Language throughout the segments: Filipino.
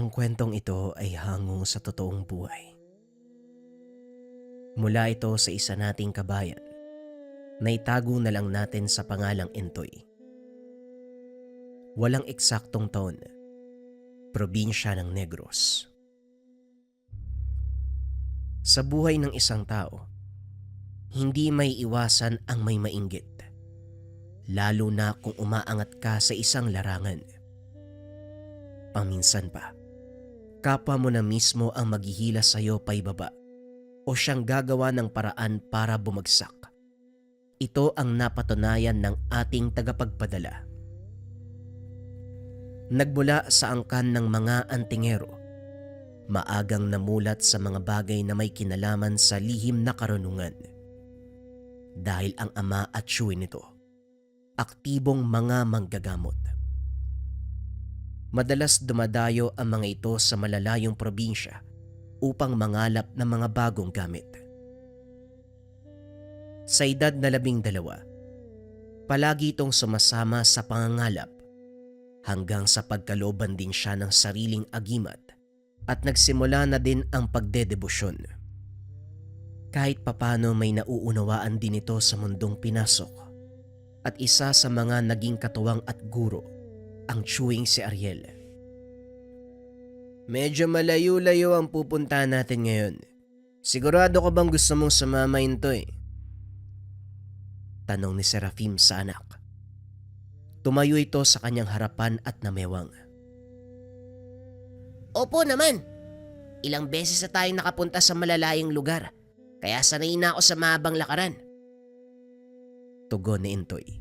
Ang kwentong ito ay hango sa totoong buhay. Mula ito sa isa nating kabayan na itago na lang natin sa pangalang Entoy. Walang eksaktong taon, probinsya ng Negros. Sa buhay ng isang tao, hindi may iwasan ang may mainggit, lalo na kung umaangat ka sa isang larangan. Paminsan pa, kapwa mo na mismo ang maghihila sa iyo paibaba o siyang gagawa ng paraan para bumagsak. Ito ang napatunayan ng ating tagapagpadala. Nagmula sa angkan ng mga antingero, maagang namulat sa mga bagay na may kinalaman sa lihim na karunungan. Dahil ang ama at tiyuhin nito, aktibong mga manggagamot. Madalas dumadayo ang mga ito sa malalayong probinsya upang mangalap ng mga bagong gamit. Sa edad na 12, palagi itong sumasama sa pangangalap hanggang sa pagkalooban din siya ng sariling agimat at nagsimula na din ang pagdedebosyon. Kahit papano may nauunawaan din ito sa mundong pinasok at isa sa mga naging katuwang at guro ang tiyuhing si Ariel. Medyo malayo-layo ang pupuntahan natin ngayon. Sigurado ka bang gusto mong sumama Intoy? Tanong ni Serafim sa anak. Tumayo ito sa kanyang harapan at namewang. Opo naman. Ilang beses na tayong nakapunta sa malalayang lugar, kaya sanay na ako sa mahabang lakaran. Tugon ni Intoy.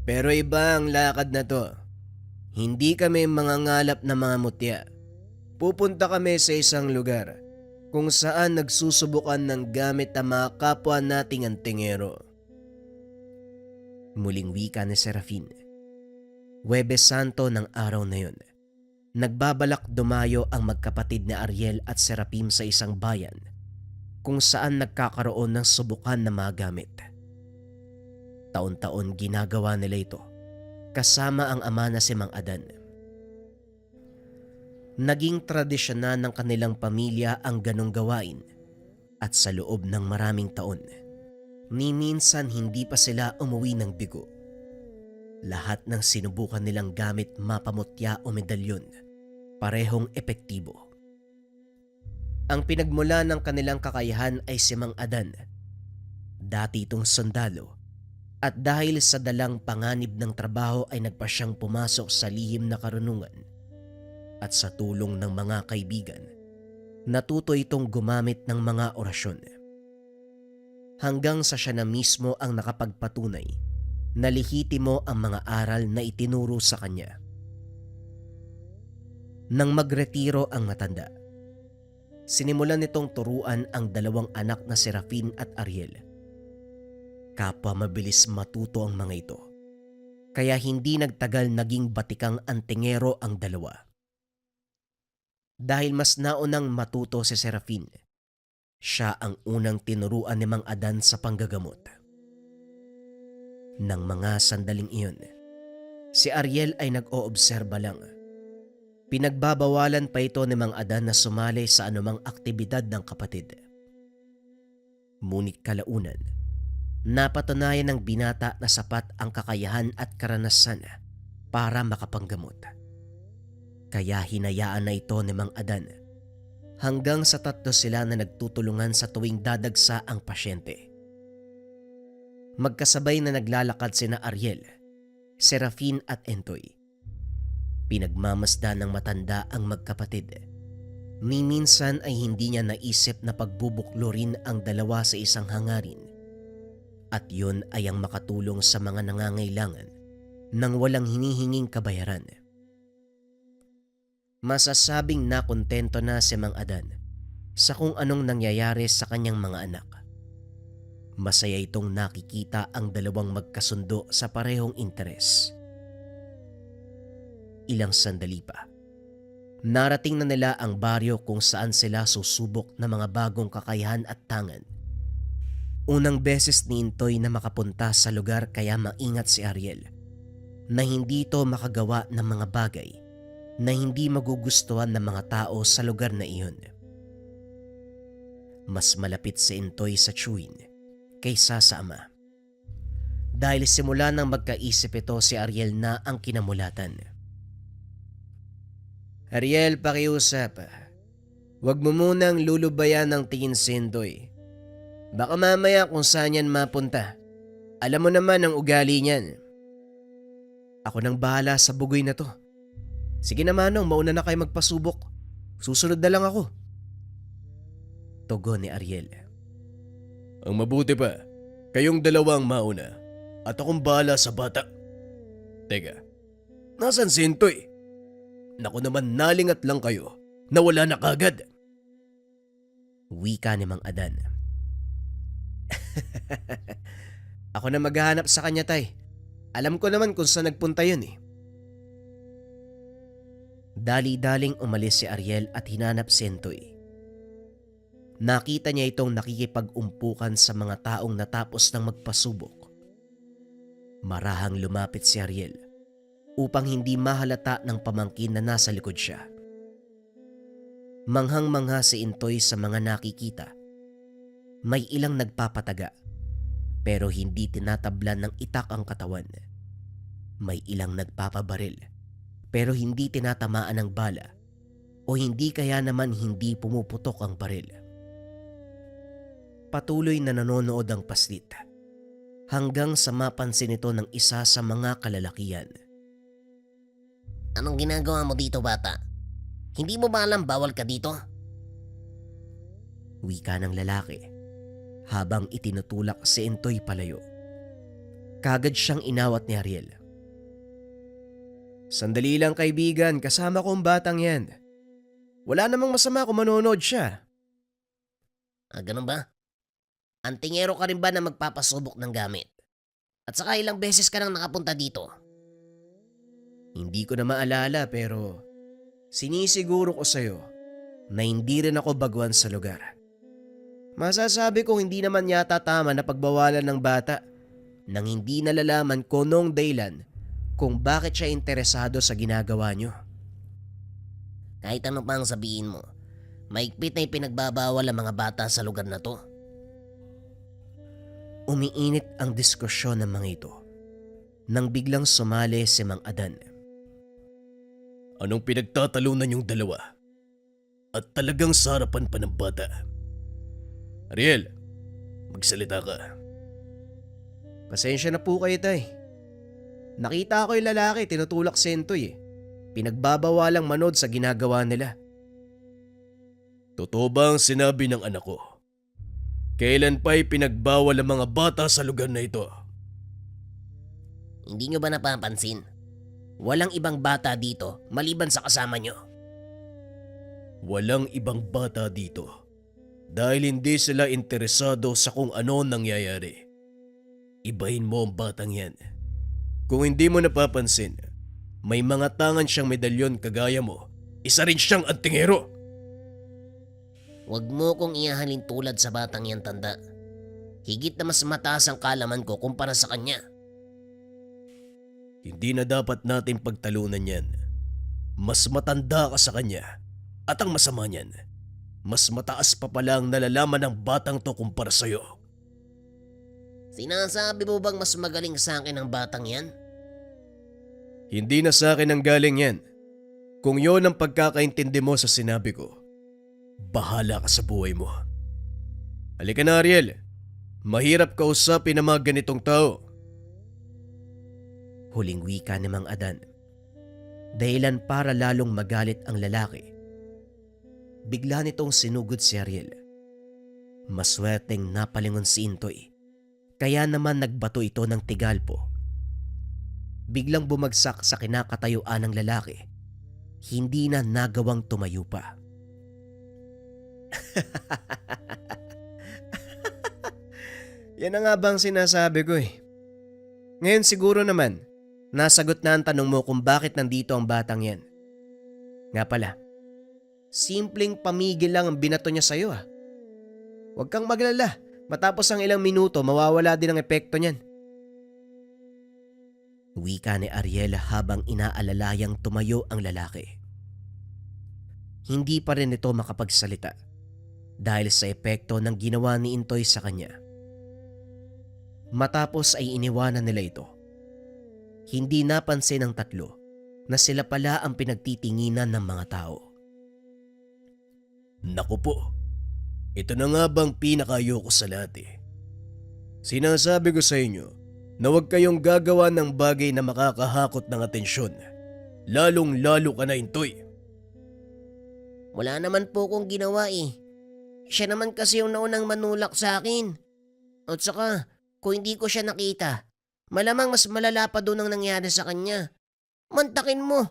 Pero iba ang lakad na to. Hindi kami mangangalap na mga mutya. Pupunta kami sa isang lugar kung saan nagsusubukan ng gamit ang mga kapwa nating antingero. Muling wika ni Serafin. Huwebes Santo ng araw na yun, nagbabalak dumayo ang magkapatid na Ariel at Serafim sa isang bayan kung saan nagkakaroon ng subukan na mga gamit. Taon-taon ginagawa nila ito kasama ang ama na si Mang Adan. Naging tradisyon na ng kanilang pamilya ang ganong gawain at sa loob ng maraming taon, ni minsan hindi pa sila umuwi ng bigo. Lahat ng sinubukan nilang gamit mapamutya o medalyon, parehong epektibo. Ang pinagmula ng kanilang kakayahan ay si Mang Adan. Dati itong sundalo at dahil sa dalang panganib ng trabaho ay nagpa siyang pumasok sa lihim na karunungan at sa tulong ng mga kaibigan, natuto itong gumamit ng mga orasyon. Hanggang sa siya na mismo ang nakapagpatunay na lehitimo ang mga aral na itinuro sa kanya. Nang magretiro ang matanda, sinimulan nitong turuan ang dalawang anak na Serafin at Ariel. Kapwa mabilis matuto ang mga ito, kaya hindi nagtagal naging batikang antingero ang dalawa. Dahil mas naunang matuto si Serafin, siya ang unang tinuruan ni Mang Adan sa panggagamot. Nang mga sandaling iyon, si Ariel ay nag-oobserba lang. Pinagbabawalan pa ito ni Mang Adan na sumali sa anumang aktibidad ng kapatid. Ngunit kalaunan, napatunayan ng binata na sapat ang kakayahan at karanasan para makapanggamot. Kaya hinayaan na ito ni Mang Adan hanggang sa 3 sila na nagtutulungan sa tuwing dadagsa ang pasyente. Magkasabay na naglalakad sina Ariel, Serafin at Entoy. Pinagmamasdan ng matanda ang magkapatid. Ni minsan ay hindi niya naisip na pagbubuklo rin ang dalawa sa isang hangarin. At yun ay ang makatulong sa mga nangangailangan nang walang hinihinging kabayaran. Masasabing nakontento na si Mang Adan sa kung anong nangyayari sa kanyang mga anak. Masaya itong nakikita ang dalawang magkasundo sa parehong interes. Ilang sandali pa, narating na nila ang baryo kung saan sila susubok ng mga bagong kakayahan at tangan. Unang beses ni Intoy na makapunta sa lugar kaya maingat si Ariel na hindi ito makagawa ng mga bagay na hindi magugustuhan ng mga tao sa lugar na iyon. Mas malapit si Intoy sa Chewin kaysa sa ama. Dahil simula nang magkaisip ito, si Ariel na ang kinamulatan. Ariel, pakiusap. Huwag mo munang lulubayan ng tingin si Intoy. Baka mamaya kung saan yan mapunta. Alam mo naman ang ugali niyan. Ako nang bahala sa bugoy na to. Sige na Manong, mauna na kayo magpasubok. Susunod na lang ako. Tugon ni Ariel. Ang mabuti pa, kayong dalawang mauna at akong bahala sa bata. Teka, nasan si Intoy? Naku naman, nalingat lang kayo na wala na kagad. Wika ni Mang Adan. Ako na maghahanap sa kanya, tay. Alam ko naman kung saan nagpunta yun eh. Dali-daling umalis si Ariel at hinanap si Intoy. Nakita niya itong nakikipag-umpukan sa mga taong natapos ng magpasubok. Marahang lumapit si Ariel upang hindi mahalata ng pamangkin na nasa likod siya. Manghang-mangha si Intoy sa mga nakikita. May ilang nagpapataga pero hindi tinatablan ng itak ang katawan. May ilang nagpapabaril pero hindi tinatamaan ng bala o hindi kaya naman hindi pumuputok ang baril. Patuloy na nanonood ang paslit hanggang sa mapansin ito ng isa sa mga kalalakihan. Anong ginagawa mo dito, bata? Hindi mo ba alam bawal ka dito? Wika ng lalaki habang itinutulak si Intoy palayo. Kagad siyang inawat ni Ariel. Sandali lang kaibigan, kasama ko ang batang yan. Wala namang masama kung manonood siya. Ganun ba? Antingero ka rin ba na magpapasubok ng gamit? At saka ilang beses ka nang nakapunta dito? Hindi ko na maalala pero sinisiguro ko sa'yo na hindi rin ako baguhan sa lugar. Masasabi ko hindi naman yata tama na pagbawalan ng bata nang hindi nalalaman ko noong dahilan kung bakit siya interesado sa ginagawa niyo. Kahit ano pang sabihin mo, maigpit na ipinagbabawal ang mga bata sa lugar na to. Umiinit ang diskusyon ng mga ito nang biglang sumali si Mang Adan. Anong pinagtatalunan yung dalawa? At talagang sa harapan pa ng bata. Ariel, magsalita ka. Pasensya na po kayo, tay. Nakita ko yung lalaki, tinutulak si Intoy eh. Pinagbabawalang manood sa ginagawa nila. Totoo ba ang sinabi ng anak ko? Kailan pa'y pinagbawal ang mga bata sa lugar na ito? Hindi nyo ba napapansin? Walang ibang bata dito maliban sa kasama nyo. Walang ibang bata dito dahil hindi sila interesado sa kung ano nangyayari. Ibahin mo ang batang yan. Kung hindi mo napapansin, may mga tangan siyang medalyon kagaya mo. Isa rin siyang antingero. Huwag mo kong ihahalin tulad sa batang yan, tanda. Higit na mas mataas ang kalaman ko kumpara sa kanya. Hindi na dapat natin pagtalunan yan. Mas matanda ka sa kanya. At ang masama niyan, mas mataas pa pala ang nalalaman ng batang to kumpara sa'yo. Sinasabi mo bang mas magaling sa akin ang batang yan? Hindi na sa akin ang galing yan. Kung yon ang pagkakaintindi mo sa sinabi ko, bahala ka sa buhay mo. Halika na, Ariel. Mahirap kausapin ang mga ganitong tao. Huling wika ni Mang Adan. Dahilan para lalong magalit ang lalaki. Bigla nitong sinugod si Ariel. Maswerteng napalingon si Intoy. Kaya naman nagbato ito ng tigalpo. Biglang bumagsak sa kinakatayuan ng lalaki. Hindi na nagawang tumayo pa. Yan na nga bang sinasabi ko eh. Ngayon siguro naman, nasagot na ang tanong mo kung bakit nandito ang batang yan. Nga pala, simpleng pamigil lang ang binato niya sa'yo ah. Huwag kang maglala, matapos ang ilang minuto mawawala din ang epekto niyan. Wika ni Ariel habang inaalalayang tumayo ang lalaki. hindi pa rin ito makapagsalita dahil sa epekto ng ginawa ni Intoy sa kanya. Matapos ay iniwanan nila ito. Hindi napansin ng tatlo na sila pala ang pinagtitinginan ng mga tao. Naku po, ito na nga bang pinakayoko sa lahat eh. Sinasabi ko sa inyo na huwag kayong gagawa ng bagay na makakahakot ng atensyon. Lalong-lalo ka na, Intoy. Wala naman po kong ginawa eh. Siya naman kasi yung naunang manulak sa akin. At saka, kung hindi ko siya nakita, malamang mas malala pa doon ang nangyari sa kanya. Mantakin mo.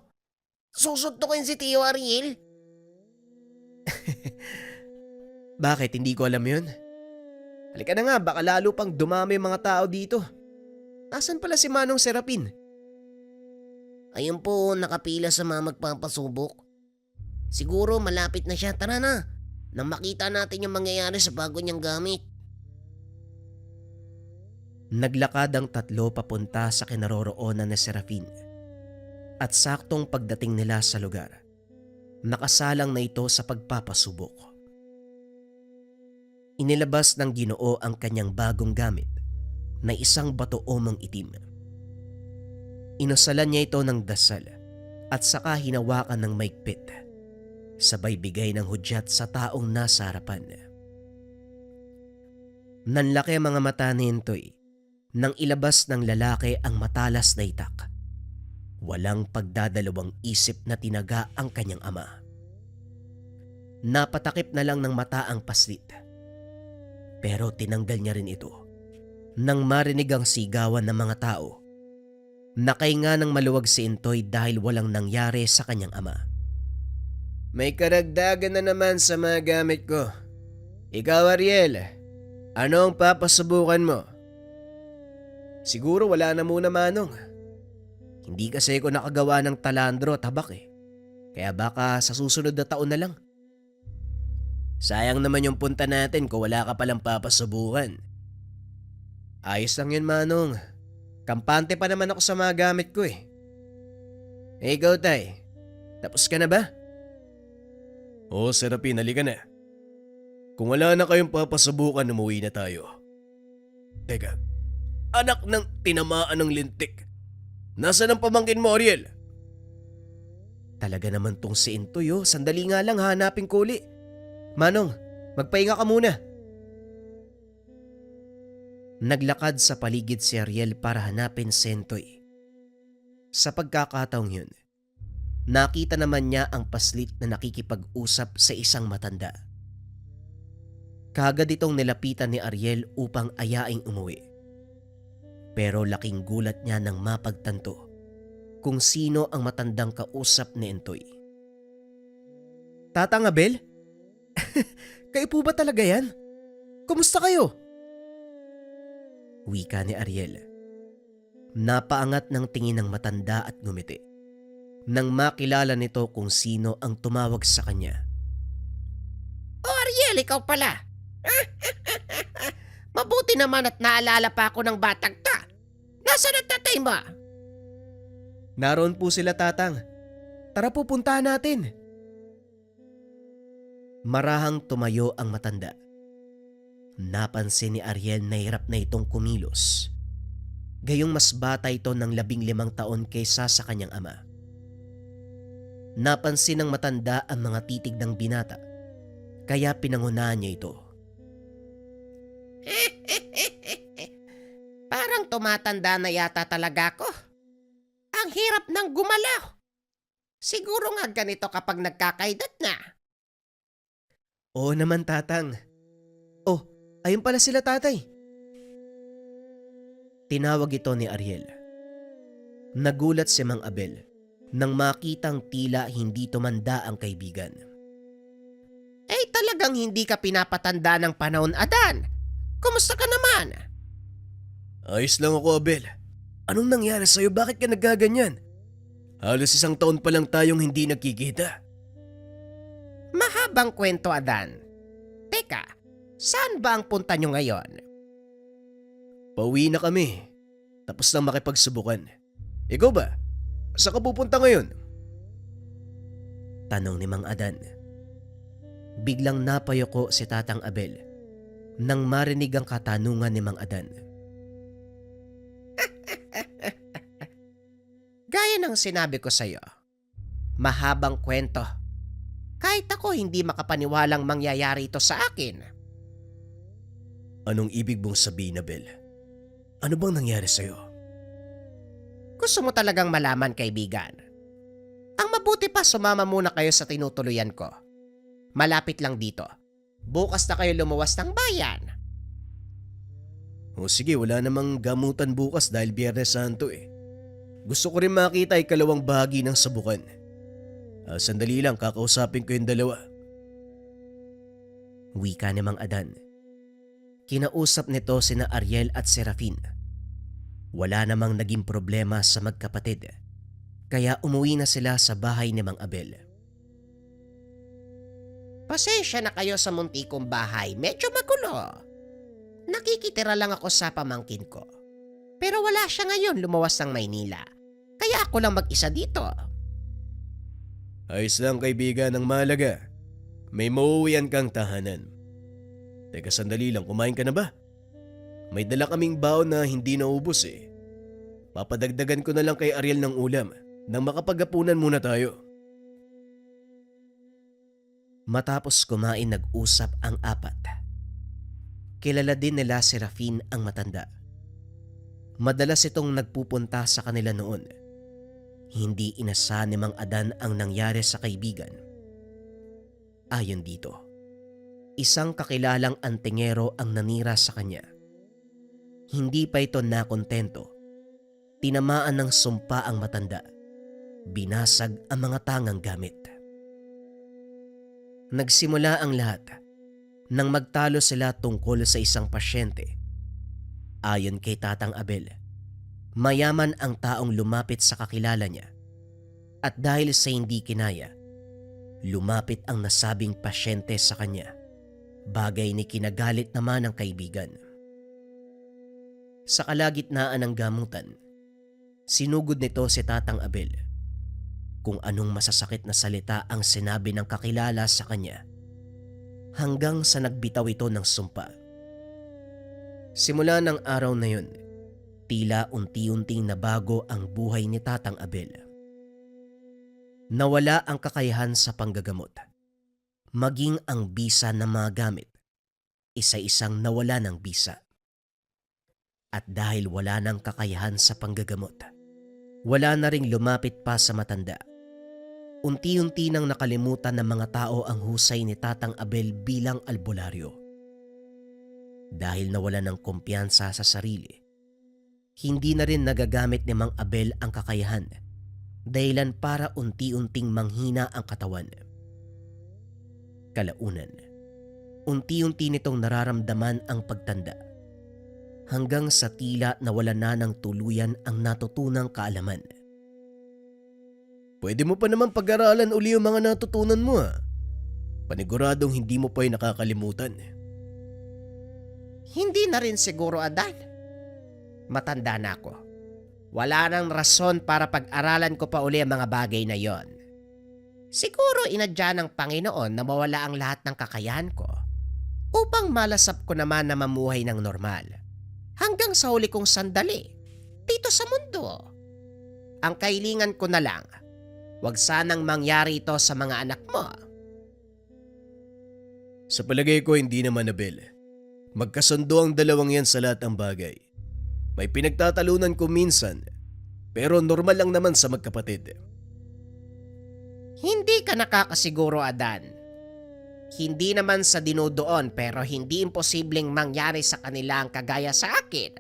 Susuntukin si Tio Ariel. Bakit hindi ko alam yun? Halika na nga, baka lalo pang dumami mga tao dito. Nasaan pala si Manong Serapin? Ayun po, nakapila sa mga magpapasubok. Siguro malapit na siya. Tara na. Nang makita natin yung mangyayari sa bago niyang gamit. Naglakad ang tatlo papunta sa kinaroroonan ni Serafin. At saktong pagdating nila sa lugar, nakasalang na ito sa pagpapasubok. Inilabas ng Ginoo ang kanyang bagong gamit na isang bato-omong itim. Inusalan niya ito ng dasal at saka hinawakan ng maigpit, sabay bigay ng hudyat sa taong nasa harapan. Nanlaki ang mga mata ni Intoy nang ilabas ng lalaki ang matalas na itak. Walang pagdadalawang isip na tinaga ang kanyang ama. Napatakip na lang ng mata ang paslit. Pero tinanggal niya rin ito nang marinig ang sigawan ng mga tao. Nakahinga ng maluwag si Intoy dahil walang nangyari sa kanyang ama. May karagdagan na naman sa mga gamit ko. Ikaw, Ariel, ano ang papasubukan mo? Siguro wala na muna, Manong. Hindi kasi ako nakagawa ng talandro at habak eh. Kaya baka sa susunod na taon na lang. Sayang naman yung punta natin kung wala ka palang papasubukan. Ayos lang yun, Manong. Kampante pa naman ako sa mga gamit ko eh. Eh ikaw, Tay, tapos ka na ba? Oo, Serapin, halika na. Kung wala na kayong papasubukan, umuwi na tayo. Teka, anak ng tinamaan ng lintik. Nasaan ang pamangkin mo, Ariel? Talaga naman tong si Intoy, oh. Sandali nga lang, hanapin ko uli. Manong, magpahinga ka muna. Naglakad sa paligid si Ariel para hanapin si Intoy. Sa pagkakataong yun, nakita naman niya ang paslit na nakikipag-usap sa isang matanda. Kaagad itong nilapitan ni Ariel upang ayaing umuwi. Pero laking gulat niya nang mapagtanto kung sino ang matandang kausap ni Intoy. Tatang Abel? Kayo po ba talaga yan? Kumusta kayo? Wika ni Ariel. Napaangat ng tingin ng matanda at ngumiti nang makilala nito kung sino ang tumawag sa kanya. Oh, Ariel, ikaw pala. Mabuti naman at naalala pa ako ng batang ta. Nasaan ang tatay mo? Naroon po sila, Tatang. Tara po, puntahan natin. Marahang tumayo ang matanda. Napansin ni Ariel na hirap na itong kumilos. Gayong mas bata ito ng 15 taon kaysa sa kanyang ama. Napansin ng matanda ang mga titig ng binata, kaya pinangunahan niya ito. Parang tumatanda na yata talaga ako. Ang hirap ng gumalaw. Siguro nga ganito kapag nagkakaedad na. Oo naman, Tatang. Oh, ayun pala sila, Tatay. Tinawag ito ni Ariel. Nagulat si Mang Abel nang makitang tila hindi tumanda ang kaibigan. Eh talagang hindi ka pinapatanda ng panahon, Adan. Kumusta ka naman? Ayos lang ako, Abel. Anong nangyari sa'yo? Bakit ka nagkaganyan? Halos 1 taon pa lang tayong hindi nagkikita. Mahabang kwento, Adan. Teka, saan ba ang punta nyo ngayon? Pauwi na kami. Tapos lang makipagsubukan. Ikaw ba? Saan ka pupunta ngayon? Tanong ni Mang Adan. Biglang napayuko si Tatang Abel nang marinig ang katanungan ni Mang Adan. Gaya ng sinabi ko sa'yo, mahabang kwento. Kahit ako hindi makapaniwalang mangyayari ito sa akin. Anong ibig mong sabihin, Abel? Ano bang nangyari sa'yo? Gusto mo talagang malaman, kaibigan? Ang mabuti pa sumama muna kayo sa tinutuluyan ko. Malapit lang dito. Bukas na kayo lumuwas ng bayan. O sige, wala namang gamutan bukas dahil Biyernes Santo eh. Gusto ko rin makita ikalawang bahagi ng Sabukan. Sandali lang, kakausapin ko yung dalawa. Wika ni Mang Adan. Kinausap nito sina Ariel at Serafin. Wala namang naging problema sa magkapatid, kaya umuwi na sila sa bahay ni Mang Abel. Pasensya na kayo sa munti kong bahay. Medyo magulo. Nakikitira lang ako sa pamangkin ko. Pero wala siya ngayon lumuwas ng Maynila. Kaya ako lang mag-isa dito. Ayos lang kaibigan, ang mahalaga. May mauuwian kang tahanan. Teka sandali lang, kumain ka na ba? May dala kaming baon na hindi naubos eh. Papadagdagan ko na lang kay Ariel ng ulam nang makapaghapunan muna tayo. Matapos kumain, nag-usap ang apat. Kilala din nila si Serafin ang matanda. Madalas itong nagpupunta sa kanila noon. Hindi inasahan ni Mang Adan ang nangyari sa kaibigan. Ayon dito, isang kakilalang antingero ang nanira sa kanya. Hindi pa ito nakontento. Tinamaan ng sumpa ang matanda. Binasag ang mga tangang gamit. Nagsimula ang lahat nang magtalo sila tungkol sa isang pasyente. Ayon kay Tatang Abel, mayaman ang taong lumapit sa kakilala niya at dahil sa hindi kinaya, lumapit ang nasabing pasyente sa kanya, bagay ni kinagalit naman ng kaibigan. Sa kalagitnaan ng gamutan, sinugod nito si Tatang Abel kung anong masasakit na salita ang sinabi ng kakilala sa kanya hanggang sa nagbitaw ito ng sumpa. Simula ng araw na yun, tila unti-unting nabago ang buhay ni Tatang Abel. Nawala ang kakayahan sa panggagamot. Maging ang bisa na mga gamit, isa-isang nawala ng bisa. At dahil wala ng kakayahan sa panggagamot, wala na ring lumapit pa sa matanda. Unti-unti nang nakalimutan ng mga tao ang husay ni Tatang Abel bilang albularyo. Dahil nawala ng kumpiyansa sa sarili, hindi na rin nagagamit ni Mang Abel ang kakayahan, dahilan para unti-unting manghina ang katawan. Kalaunan, unti-unti nitong nararamdaman ang pagtanda, hanggang sa tila nawala na ng tuluyan ang natutunang kaalaman. Pwede mo pa naman pag-aralan uli yung mga natutunan mo ha. Paniguradong hindi mo pa yung nakakalimutan. Hindi na rin siguro, Adan. Matanda na ako. Wala nang rason para pag-aralan ko pa uli ang mga bagay na yon. Siguro inadya ng Panginoon na mawala ang lahat ng kakayahan ko upang malasap ko naman na mamuhay ng normal hanggang sa huli kong sandali dito sa mundo. Ang kailingan ko na lang, wag sanang mangyari ito sa mga anak mo. Sa palagay ko hindi naman, Abel. Magkasundo ang dalawang yan sa lahat ng bagay. May pinagtatalunan ko minsan, pero normal lang naman sa magkapatid. Hindi ka nakakasiguro, Adan. Hindi naman sa dinudoon pero hindi imposibleng mangyari sa kanila ang kagaya sa akin.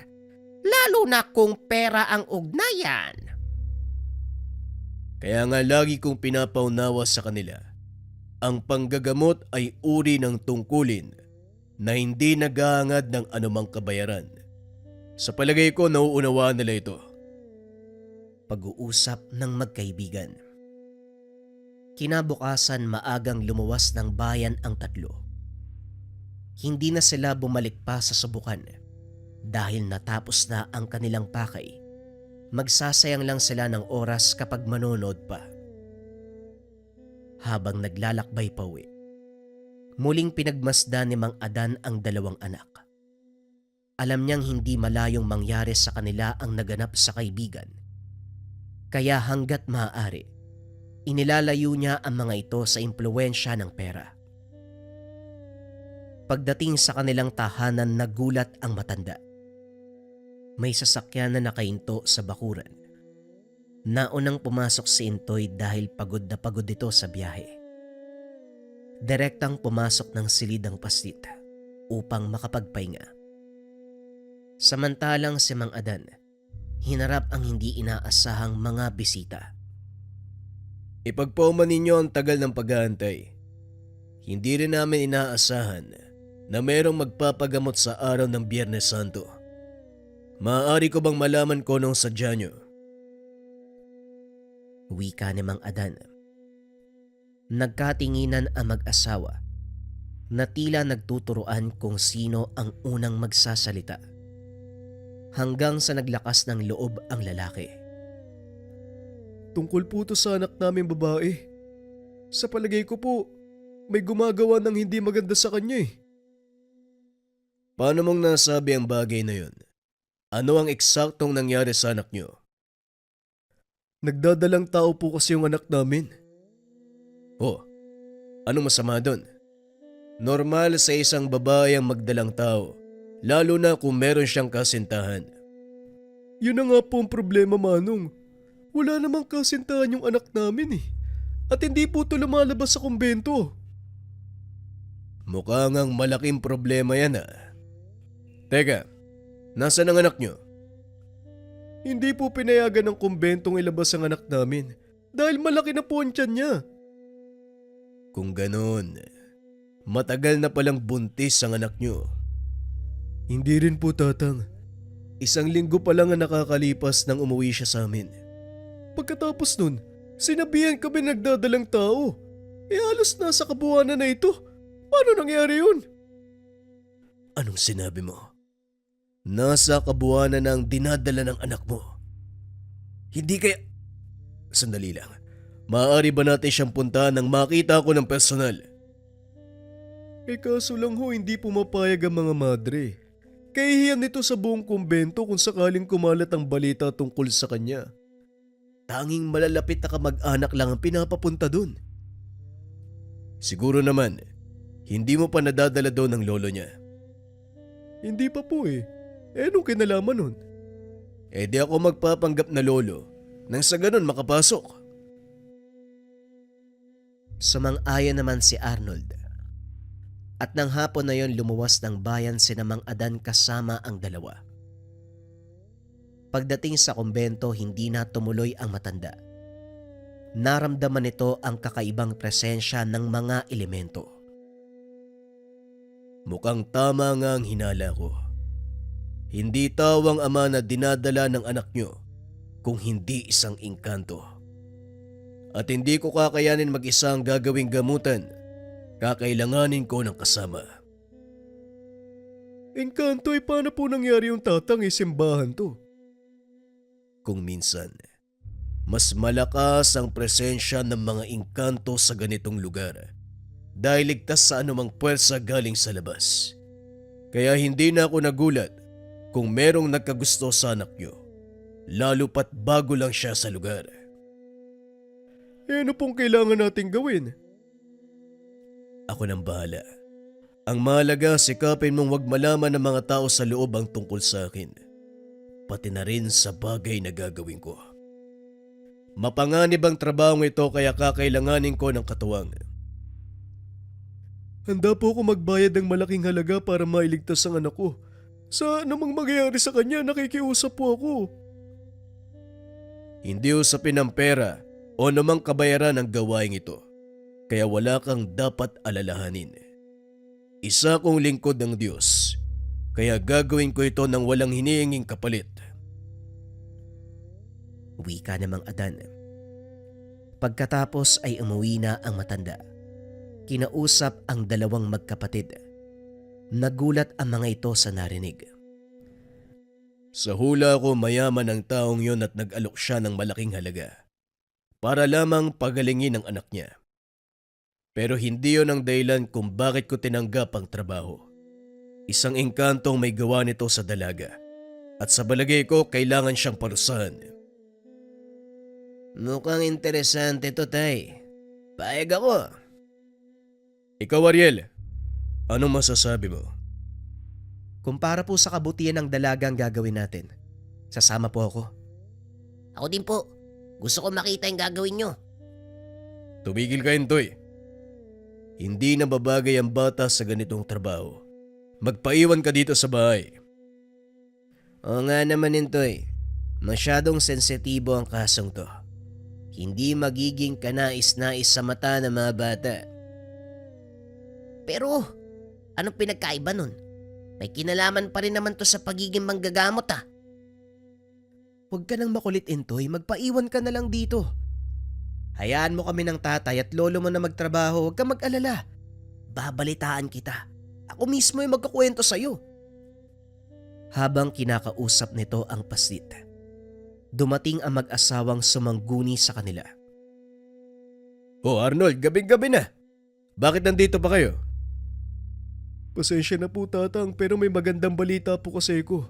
Lalo na kung pera ang ugnayan. Kaya nga lagi kong pinapaunawa sa kanila, ang panggagamot ay uri ng tungkulin na hindi naghahangad ng anumang kabayaran. Sa palagay ko, nauunawaan nila ito. Pag-uusap ng magkaibigan. Kinabukasan, maagang lumuwas ng bayan ang tatlo. Hindi na sila bumalik pa sa Subukan dahil natapos na ang kanilang pakay. Magsasayang lang sila ng oras kapag manonood pa. Habang naglalakbay pauwi, Muling pinagmasdan ni Mang Adan ang dalawang anak. Alam niyang hindi malayong mangyari sa kanila ang naganap sa kaibigan. Kaya hanggat maaari, inilalayo niya ang mga ito sa impluwensya ng pera. Pagdating sa kanilang tahanan, nagulat ang matanda. May sasakyan na nakahinto sa bakuran. Naunang pumasok si Intoy dahil pagod na pagod ito sa biyahe. Direktang pumasok ng silidang paslit upang makapagpahinga. Samantalang si Mang Adan, hinarap ang hindi inaasahang mga bisita. Ipagpauman ninyo ang tagal ng pag-aantay. Hindi rin namin inaasahan na merong magpapagamot sa araw ng Biyernes Santo. Maaari ko bang malaman ko nung sadya nyo? Wika ni Mang Adan. Nagkatinginan ang mag-asawa na tila nagtuturoan kung sino ang unang magsasalita. Hanggang sa naglakas ng loob ang lalaki. Tungkol po to sa anak namin babae. Sa palagay ko po, may gumagawa ng hindi maganda sa kanya eh. Paano mong nasabi ang bagay na yun? Ano ang eksaktong nangyari sa anak nyo? Nagdadalang tao po kasi yung anak namin. Oh, anong masama doon? Normal sa isang babae ang magdalang tao, lalo na kung meron siyang kasintahan. Yun na nga po ang problema, Manong. Wala namang kasintahan yung anak namin eh. At hindi po ito lumalabas sa kumbento. Mukha ngang malaking problema yan ah. Teka, nasaan ang anak nyo? Hindi po pinayagan ng kumbentong ilabas ang anak namin dahil malaki na po ang tiyan niya. Kung ganon, matagal na palang buntis ang anak nyo. Hindi rin po, Tatang. 1 linggo pa lang ang nakakalipas nang umuwi siya sa amin. Pagkatapos nun, sinabihan kami nagdadalang tao. Halos nasa kabuuanan na ito. Paano nangyari yun? Anong sinabi mo? Nasa kabuuanan na ang dinadala ng anak mo. Hindi kaya... Sandali lang. Maaari ba natin siyang puntahan nang makita ko ng personal? Kaso lang ho, hindi pumapayag ang mga madre. Kahihiyan nito sa buong kumbento kung sakaling kumalat ang balita tungkol sa kanya. Tanging malalapit na kamag-anak lang ang pinapapunta dun. Siguro naman, hindi mo pa nadadala doon ng lolo niya. Hindi pa po eh. Anong kinalaman nun? Di ako magpapanggap na lolo nang sa ganun makapasok. Sumang-ayon naman si Arnold. At nang hapon na yon lumuwas ng bayan sina Mang Adan kasama ang dalawa. Pagdating sa kumbento, hindi na tumuloy ang matanda. Naramdaman nito ang kakaibang presensya ng mga elemento. Mukhang tama nga ang hinala ko. Hindi tawang ama na dinadala ng anak nyo kung hindi isang engkanto. At hindi ko kakayanin mag-isa ang gagawing gamutan. Kakailanganin ko ng kasama. Engkanto, paano po nangyari yung Tatang simbahan to? Kung minsan, mas malakas ang presensya ng mga engkanto sa ganitong lugar dahil ligtas sa anumang puwersa galing sa labas. Kaya hindi na ako nagulat kung merong nagkagusto sa anak nyo, lalo pat bago lang siya sa lugar. Ano pong kailangan nating gawin? Ako nang bahala. Ang mahalaga, sikapin mong wag malaman ng mga tao sa loob ang tungkol sa akin. Pati na rin sa bagay na gagawin ko. Mapanganib ang trabaho ito kaya kakailanganin ko ng katuwang. Handa po ako magbayad ng malaking halaga para mailigtas ang anak ko. Sa anumang mangyayari sa kanya, nakikiusap po ako. Hindi usapin ng pera o namang kabayaran ang gawain ito. Kaya wala kang dapat alalahanin. Isa kong lingkod ng Diyos, kaya gagawin ko ito nang walang hinihinging kapalit. Wika ni Mang Adan. Pagkatapos ay umuwi na ang matanda. Kinausap ang dalawang magkapatid. Nagulat ang mga ito sa narinig. Sa hula ko, mayaman ang taong yon at nag-alok siya ng malaking halaga para lamang pagalingin ang anak niya. Pero hindi yon ang dahilan kung bakit ko tinanggap ang trabaho. Isang engkantong may gawa nito sa dalaga. At sa balagay ko, kailangan siyang parusahan. Mukhang interesante to, Tay. Paeg ako. Ikaw, Ariel, anong masasabi mo? Kumpara po sa kabutihan ng dalaga ang gagawin natin. Sasama po ako. Ako din po. Gusto ko makita yung gagawin nyo. Tumigil ka, Intoy. Hindi na babagay ang bata sa ganitong trabaho. Magpaiwan ka dito sa bahay. Oo nga naman, Intoy. Masyadong sensitibo ang kasong to. Hindi magiging kanais-nais sa mata ng mga bata. Pero, anong pinagkaiba nun? May kinalaman pa rin naman to sa pagiging manggagamot Huwag ka nang makulit, Intoy. Magpaiwan ka na lang dito. Hayaan mo kami ng tatay at lolo mo na magtrabaho. Huwag kang mag-alala. Babalitaan kita. Ako mismo yung magkukwento sa'yo. Habang kinakausap nito ang paslit, dumating ang mag-asawang sumangguni sa kanila. Oh, Arnold, gabing-gabi na. Bakit nandito pa kayo? Pasensya na po, tatang, pero may magandang balita po kasi ko.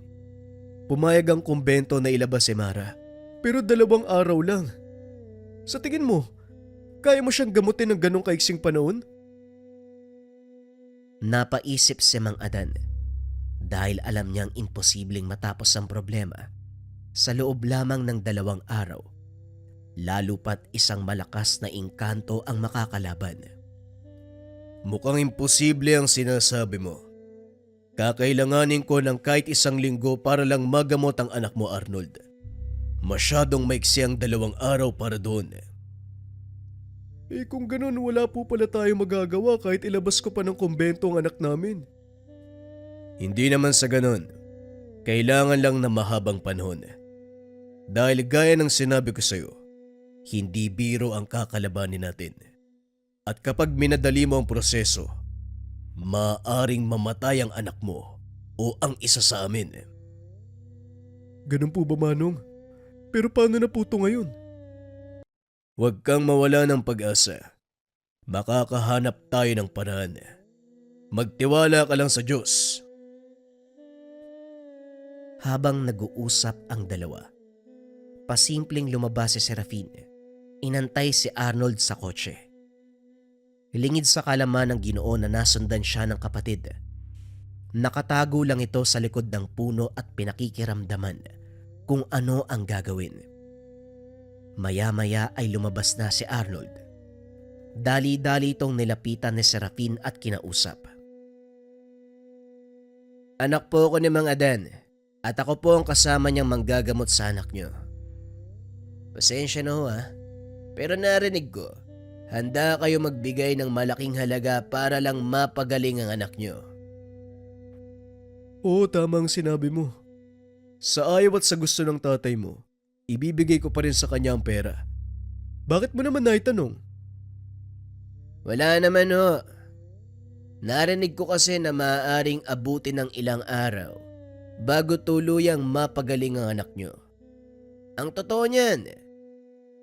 Pumayag ang kumbento na ilabas si Mara. Pero 2 araw lang. Sa tingin mo, kaya mo siyang gamutin ng ganong kaiksing panahon? Napaisip si Mang Adan dahil alam niyang imposibleng matapos ang problema sa loob lamang ng 2 araw. Lalo pat isang malakas na engkanto ang makakalaban. Mukhang imposible ang sinasabi mo. Kakailanganin ko ng kahit 1 linggo para lang magamot ang anak mo, Arnold. Masyadong maiksi ang 2 araw para doon. Kung ganun, wala po pala tayo magagawa kahit ilabas ko pa ng kumbento ang anak namin. Hindi naman sa ganun. Kailangan lang na mahabang panahon. Dahil gaya ng sinabi ko sa'yo, hindi biro ang kakalabanin natin. At kapag minadali mo ang proseso, maaaring mamatay ang anak mo o ang isa sa amin. Ganun po ba, Manong? Pero paano na po ito ngayon? Huwag kang mawala ng pag-asa. Makakahanap tayo ng paraan. Magtiwala ka lang sa Diyos. Habang nag-uusap ang dalawa, pasimpleng lumabas si Serafin. Inantay si Arnold sa kotse. Lingid sa kalaman ng Ginoo na nasundan siya ng kapatid. Nakatago lang ito sa likod ng puno at pinakikiramdaman kung ano ang gagawin. Maya-maya ay lumabas na si Arnold. Dali-dali itong nilapitan ni Serafin at kinausap. Anak po ako ni Mang Adan at ako po ang kasama niyang manggagamot sa anak niyo. Pasensya na ho pero narinig ko, handa kayo magbigay ng malaking halaga para lang mapagaling ang anak niyo. Oo, tama ang sinabi mo. Sa ayaw at sa gusto ng tatay mo, ibibigay ko pa rin sa kanya ang pera. Bakit mo naman naitanong? Wala naman ho. Narinig ko kasi na maaaring abutin ng ilang araw bago tuluyang mapagaling ang anak niyo. Ang totoo niyan,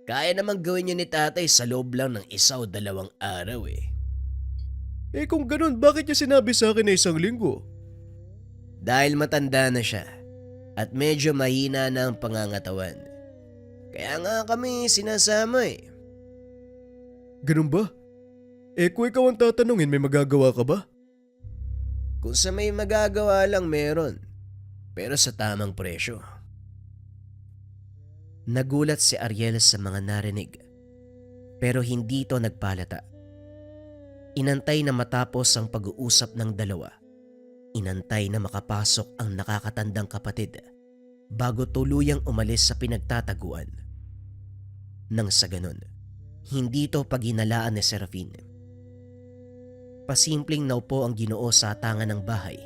kaya namang gawin niyo ni tatay sa loob lang ng 1 o 2 araw Kung ganun, bakit niya sinabi sa akin na 1 linggo? Dahil matanda na siya at medyo mahina na ang pangangatawan. Kaya nga kami sinasama Ganun ba? Kung ikaw ang tatanungin, may magagawa ka ba? Kung sa may magagawa lang meron, pero sa tamang presyo. Nagulat si Ariel sa mga narinig, pero hindi ito nagpalata. Inantay na matapos ang pag-uusap ng dalawa. Inantay na makapasok ang nakakatandang kapatid bago tuluyang umalis sa pinagtataguan. Nang sa ganon, hindi ito paghinalaan ni Serafin. Pasimpleng naupo ang Ginoo sa atangan ng bahay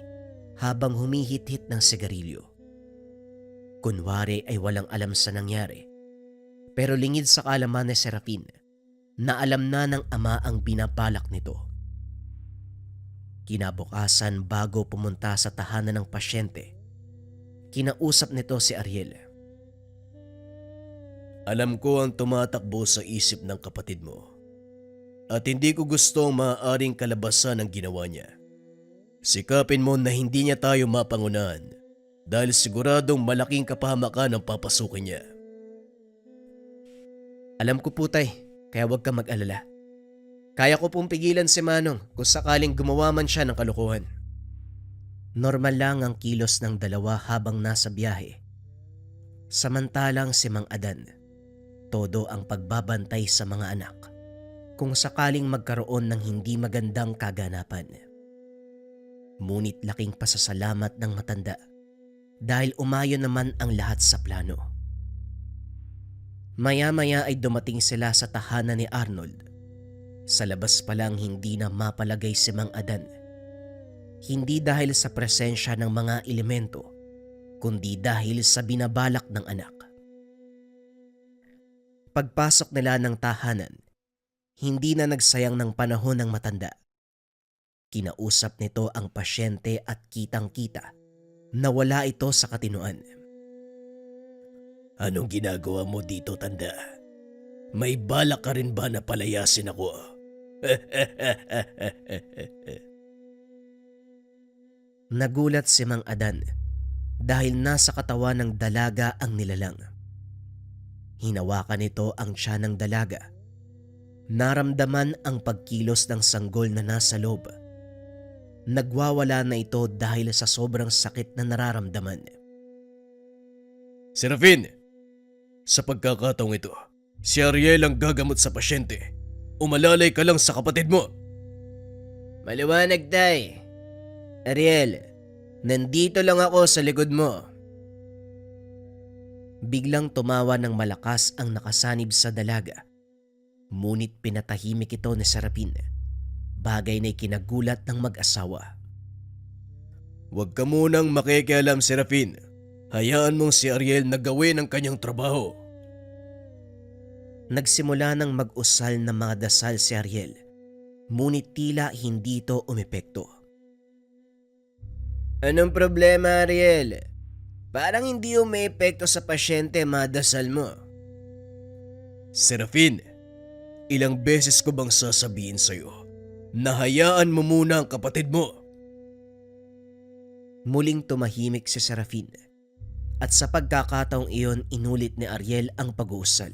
habang humihit-hit ng sigarilyo. Kunwari ay walang alam sa nangyari, pero lingid sa kaalaman ni Serafin na alam na ng ama ang binabalak nito. Kinabukasan bago pumunta sa tahanan ng pasyente, kinausap nito si Ariel. Alam ko ang tumatakbo sa isip ng kapatid mo. At hindi ko gusto ang maaaring kalabasan ng ginawa niya. Sikapin mo na hindi niya tayo mapangunahan dahil siguradong malaking kapahamakan ang papasukin niya. Alam ko po tay, kaya huwag ka mag-alala. Kaya ko pong pigilan si Manong kung sakaling gumawa man siya ng kalokohan. Normal lang ang kilos ng dalawa habang nasa biyahe. Samantalang si Mang Adan, todo ang pagbabantay sa mga anak kung sakaling magkaroon ng hindi magandang kaganapan. Ngunit laking pasasalamat ng matanda dahil umayon naman ang lahat sa plano. Maya-maya ay dumating sila sa tahanan ni Arnold. Sa labas pa lang hindi na mapalagay si Mang Adan. Hindi dahil sa presensya ng mga elemento, kundi dahil sa binabalak ng anak. Pagpasok nila ng tahanan, hindi na nagsayang ng panahon ng matanda. Kinausap nito ang pasyente at kitang-kita na wala ito sa katinuan. Anong ginagawa mo dito, tanda? May balak ka rin ba na palayasin ako? Nagulat si Mang Adan dahil nasa katawan ng dalaga ang nilalang. Hinawakan nito ang tiyan ng dalaga. Naramdaman ang pagkilos ng sanggol na nasa loob. Nagwawala na ito dahil sa sobrang sakit na nararamdaman. Serafin, sa pagkakataong ito, si Ariel ang gagamot sa pasyente. Umalalay ka lang sa kapatid mo. Maliwanag, tay. Ariel, nandito lang ako sa likod mo. Biglang tumawa ng malakas ang nakasanib sa dalaga. Ngunit pinatahimik ito ni Serafin, bagay na ikinagulat ng mag-asawa. Huwag ka munang makikialam, Serafin. Hayaan mong si Ariel na gawin ang kanyang trabaho. Nagsimula ng mag-usal ng mga dasal si Ariel, ngunit tila hindi ito umepekto. Anong problema, Ariel? Parang hindi umeepekto sa pasyente madasal mo. Serafin, ilang beses ko bang sasabihin sa'yo na hayaan mo muna ang kapatid mo? Muling tumahimik si Serafin at sa pagkakataong iyon inulit ni Ariel ang pag-uusal.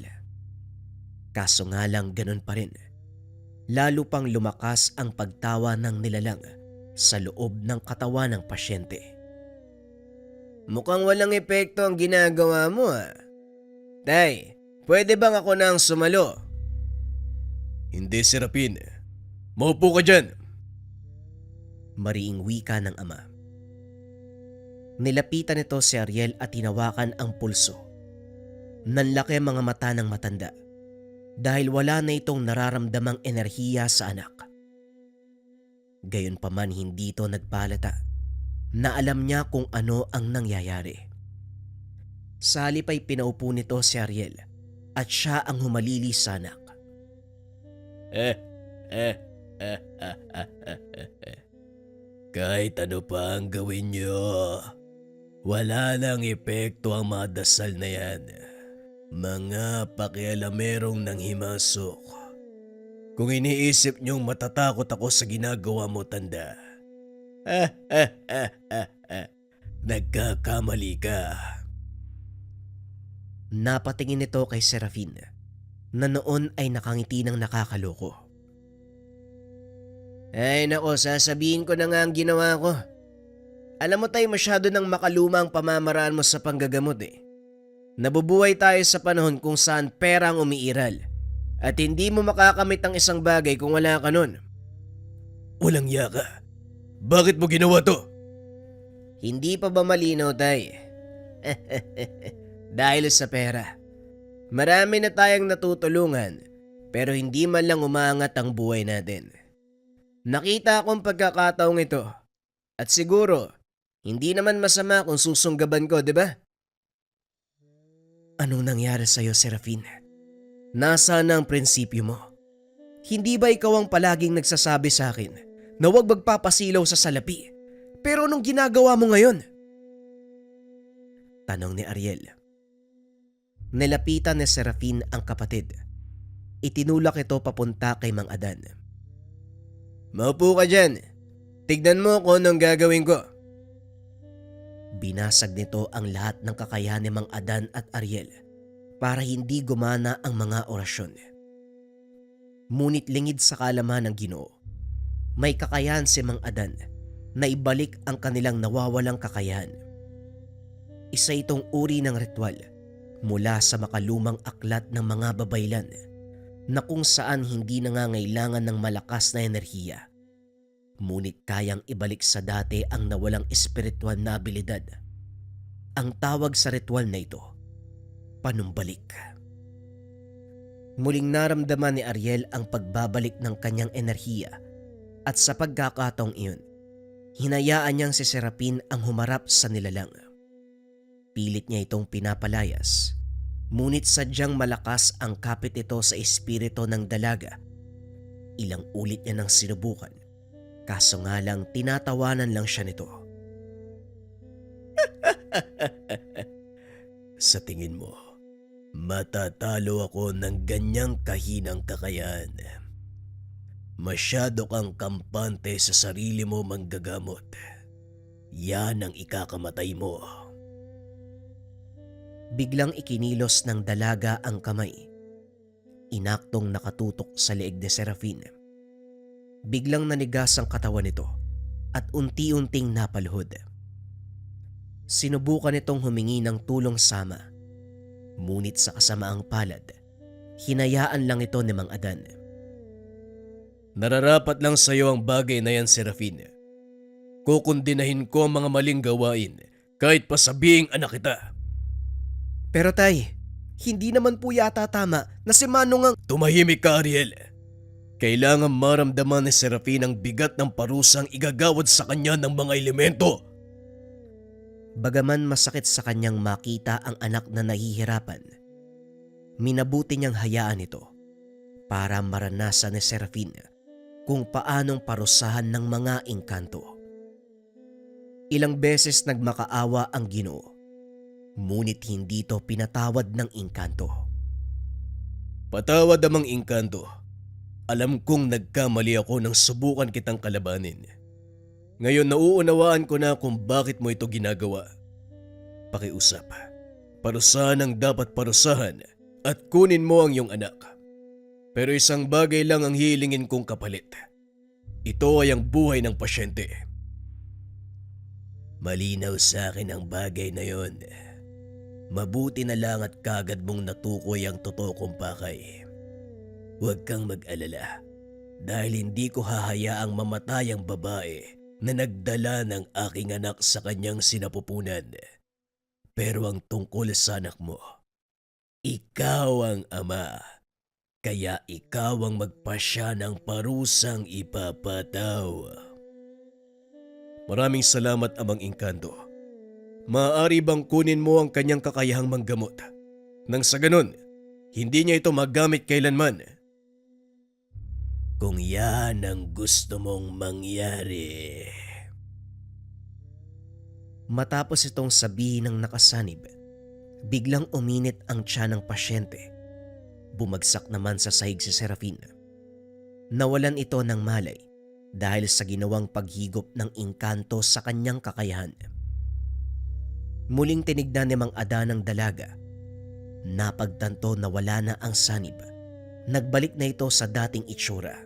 Kaso nga lang ganun pa rin. Lalo pang lumakas ang pagtawa ng nilalang sa loob ng katawan ng pasyente. Mukhang walang epekto ang ginagawa mo, ah. Tay, pwede bang ako nang sumalo? Hindi, Serafin. Maupo ka dyan. Mariing wika ng ama. Nilapitan nito si Ariel at hinawakan ang pulso. Nanlaki ang mga mata ng matanda dahil wala na itong nararamdamang enerhiya sa anak. Gayunpaman hindi ito nagpalata na alam niya kung ano ang nangyayari. Sa halip ay pinaupo nito si Ariel at siya ang humalili sa anak. Kahit ano pa ang gawin niyo, wala nang epekto ang mga dasal na yan. Mga pakialamerong nang himasok. Kung iniisip niyong matatakot ako sa ginagawa mo, tanda. Nagkakamali ka. Napatingin ito kay Serafin na noon ay nakangiti ng nakakaloko. Ay nako, sasabihin ko na nga ang ginawa ko. Alam mo tayo, masyado nang makaluma ang pamamaraan mo sa panggagamot eh. Nabubuhay tayo sa panahon kung saan pera ang umiiral at hindi mo makakamit ang isang bagay kung wala ka nun. Walang yaka. Bakit mo ginawa to? Hindi pa ba malinaw, tay? Dahil sa pera. Marami na tayong natutulungan pero hindi man lang umaangat ang buhay natin. Nakita akong pagkakataong ito at siguro hindi naman masama kung susunggaban ko, di ba? Anong nangyari sa'yo, Serafin? Nasaan na ang prinsipyo mo? Hindi ba ikaw ang palaging nagsasabi sa akin na huwag magpapasilaw sa salapi? Pero anong ginagawa mo ngayon? Tanong ni Ariel. Nilapitan ni Serafin ang kapatid. Itinulak ito papunta kay Mang Adan. Maupo ka dyan. Tignan mo kung anong gagawin ko. Binasag nito ang lahat ng kakayahan ni Mang Adan at Ariel para hindi gumana ang mga orasyon. Ngunit lingid sa kalaman ng Ginoo, may kakayahan si Mang Adan na ibalik ang kanilang nawawalang kakayahan. Isa itong uri ng ritual mula sa makalumang aklat ng mga babaylan na kung saan hindi nangangailangan ng malakas na enerhiya, ngunit kayang ibalik sa dati ang nawalang espiritual na abilidad. Ang tawag sa ritual na ito, panumbalik. Muling naramdaman ni Ariel ang pagbabalik ng kanyang enerhiya at sa pagkakataong iyon, hinayaan niyang si Serapin ang humarap sa nilalang. Pilit niya itong pinapalayas, ngunit sadyang malakas ang kapit ito sa espiritu ng dalaga. Ilang ulit niya nang sinubukan, kaso nga lang tinatawanan lang siya nito. Sa tingin mo, matatalo ako ng ganyang kahinang kakayahan? Masyado kang kampante sa sarili mo, manggagamot. Yan ang ikakamatay mo. Biglang ikinilos ng dalaga ang kamay. Inaktong nakatutok sa leeg ni Serafin. Biglang nanigas ang katawan nito at unti-unting napaluhod. Sinubukan nitong humingi ng tulong sama, ngunit sa kasamaang palad, hinayaan lang ito ni Mang Adan. Nararapat lang sa iyo ang bagay na yan, Serafin. Kukundinahin ko ang mga maling gawain kahit pa sabihing anak kita. Pero tay, hindi naman po yata tama na si Manong ang... Tumahimik ka, Ariel. Kailangan maramdaman ni Serafin ang bigat ng parusang igagawad sa kanya ng mga elemento. Bagaman masakit sa kanyang makita ang anak na nahihirapan, minabuti niyang hayaan ito para maranasan ni Serafin kung paanong parusahan ng mga engkanto. Ilang beses nagmakaawa ang Ginoo, ngunit hindi ito pinatawad ng engkanto. Patawad amang engkanto. Alam kong nagkamali ako nang subukan kitang kalabanin. Ngayon nauunawaan ko na kung bakit mo ito ginagawa. Pakiusap. Parusahan ang dapat parusahan at kunin mo ang iyong anak. Pero isang bagay lang ang hihilingin kong kapalit. Ito ay ang buhay ng pasyente. Malinaw sa akin ang bagay na yon. Mabuti na lang at kagad mong natukoy ang totoo kong pakay. Huwag kang mag-alala dahil hindi ko hahayaang mamatay ang babae na nagdala ng aking anak sa kanyang sinapupunan. Pero ang tungkol sa anak mo, ikaw ang ama, kaya ikaw ang magpasya ng parusang ipapataw. Maraming salamat, Amang Engkanto. Maaari bang kunin mo ang kanyang kakayahang manggamot? Nang sa ganun, hindi niya ito magamit kailanman. Kung yan ang gusto mong mangyari. Matapos itong sabihin ng nakasanib, biglang uminit ang tiyan ng pasyente. Bumagsak naman sa sahig si Serafin. Nawalan ito ng malay dahil sa ginawang paghigop ng engkanto sa kanyang kakayahan. Muling tinignan ni Mang Adan ang dalaga. Napagtanto na wala na ang sanib. Nagbalik na ito sa dating itsura.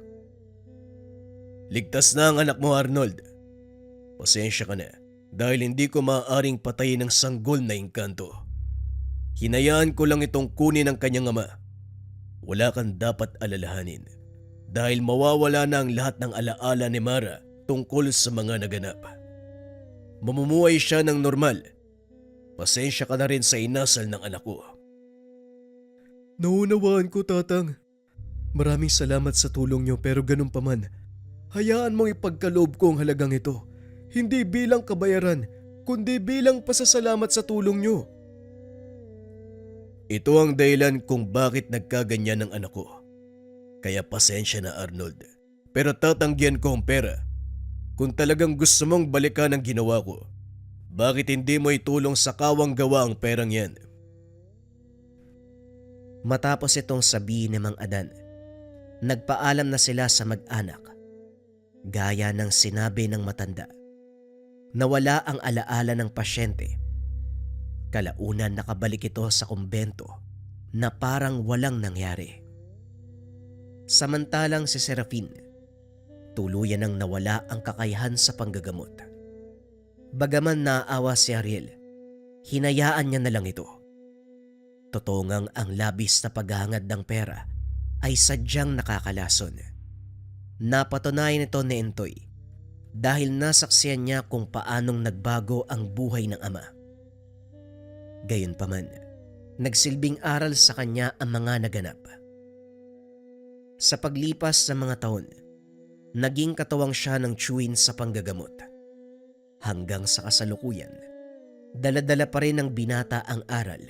Ligtas na ang anak mo, Arnold. Pasensya ka na dahil hindi ko maaaring patayin ng sanggol na engkanto. Hinayaan ko lang itong kunin ang kanyang ama. Wala kang dapat alalahanin dahil mawawala na ang lahat ng alaala ni Mara tungkol sa mga naganap. Mamumuhay siya ng normal. Pasensya ka na rin sa inasal ng anak ko. Naunawaan ko, Tatang. Maraming salamat sa tulong niyo pero ganun pa man, hayaan mong ipagkaloob ko ang halagang ito. Hindi bilang kabayaran, kundi bilang pasasalamat sa tulong niyo. Ito ang dahilan kung bakit nagkaganyan ang anak ko. Kaya pasensya na, Arnold. Pero tatanggihan ko ang pera. Kung talagang gusto mong balikan ang ginawa ko, bakit hindi mo itulong sa kawang gawa ang perang yan? Matapos itong sabihin ni Mang Adan, Nagpaalam na sila sa mag-anak. Gaya ng sinabi ng matanda. Nawala ang alaala ng pasyente. Kalaunan nakabalik ito sa kumbento na parang walang nangyari. Samantalang si Serafin, tuluyan nang nawala ang kakayahan sa panggagamot. Bagaman naawa si Ariel, hinayaan niya na lang ito. Totoo ngang ang labis na paghahangad ng pera ay sadyang nakakalason. Napatunayan ito ni Entoy dahil nasaksiyan niya kung paanong nagbago ang buhay ng ama. Gayunpaman, nagsilbing aral sa kanya ang mga naganap. Sa paglipas ng mga taon, naging katuwang siya ng Chewin sa panggagamot. Hanggang sa kasalukuyan, dala-dala pa rin ng binata ang aral.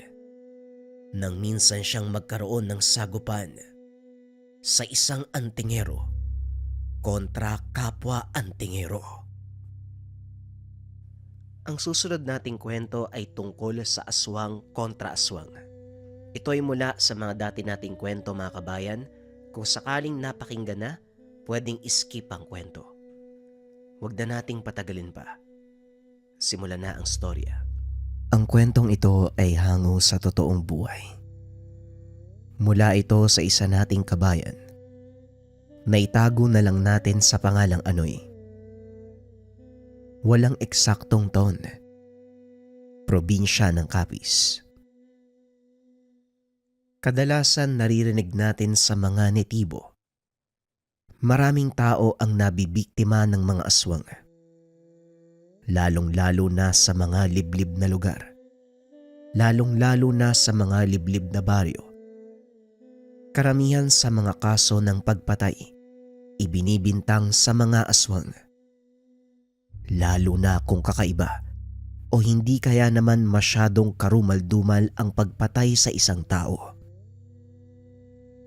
Nang minsan siyang magkaroon ng sagupan sa isang antingero kontra kapwa antingero. Ang susunod nating kwento ay tungkol sa aswang kontra aswang. Ito ay mula sa mga dati nating kwento, mga kabayan. Kung sakaling napakinggan na, pwedeng skip ang kwento. Huwag na nating patagalin pa. Simulan na ang storya. Ang kwentong ito ay hango sa totoong buhay. Mula ito sa isa nating kabayan. Naitago na lang natin sa pangalang Anoy. Walang eksaktong taon. Probinsya ng Capiz. Kadalasan naririnig natin sa mga netibo. Maraming tao ang nabibiktima ng mga aswang. Lalong-lalo na sa mga liblib na lugar. Lalong-lalo na sa mga liblib na baryo. Karamihan sa mga kaso ng pagpatay, ibinibintang sa mga aswang. Lalo na kung kakaiba o hindi kaya naman masyadong karumal-dumal ang pagpatay sa isang tao.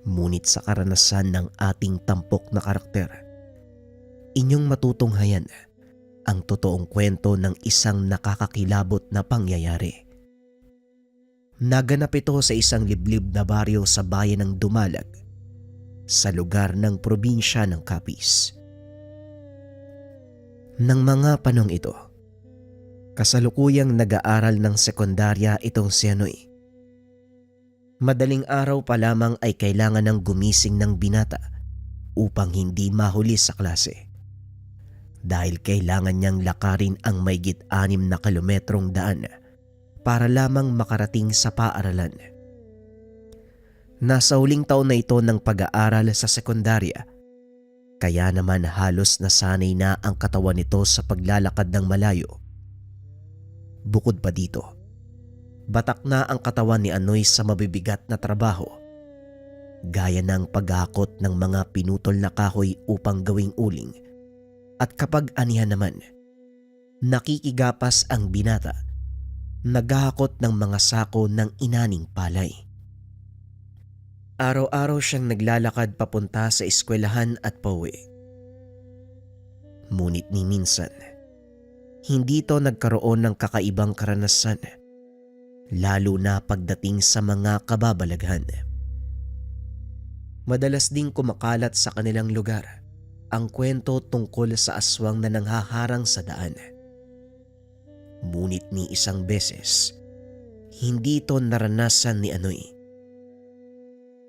Ngunit sa karanasan ng ating tampok na karakter, inyong matutunghayan ang totoong kwento ng isang nakakakilabot na pangyayari. Naganap ito sa isang liblib na baryo sa bayan ng Dumalag, sa lugar ng probinsya ng Capiz. Nang mga panong ito, kasalukuyang nag-aaral ng sekundarya itong si Anoy. Madaling araw pa lamang ay kailangan ng gumising ng binata upang hindi mahuli sa klase. Dahil kailangan niyang lakarin ang maigit 6 na kilometrong daan para lamang makarating sa paaralan. Nasa huling taon na ito ng pag-aaral sa sekundarya, kaya naman halos nasanay na ang katawan nito sa paglalakad ng malayo. Bukod pa dito, batak na ang katawan ni Anoy sa mabibigat na trabaho, gaya ng paghakot ng mga pinutol na kahoy upang gawing uling, at kapag anihan naman, nakikigapas ang binata, naghahakot ng mga sako ng inaning palay. Araw-araw siyang naglalakad papunta sa eskwelahan at pauwi. Ngunit ni minsan, hindi ito nagkaroon ng kakaibang karanasan, lalo na pagdating sa mga kababalaghan. Madalas ding kumakalat sa kanilang lugar ang kwento tungkol sa aswang na nanghaharang sa daan. Ngunit ni isang beses, hindi ito naranasan ni Anoy.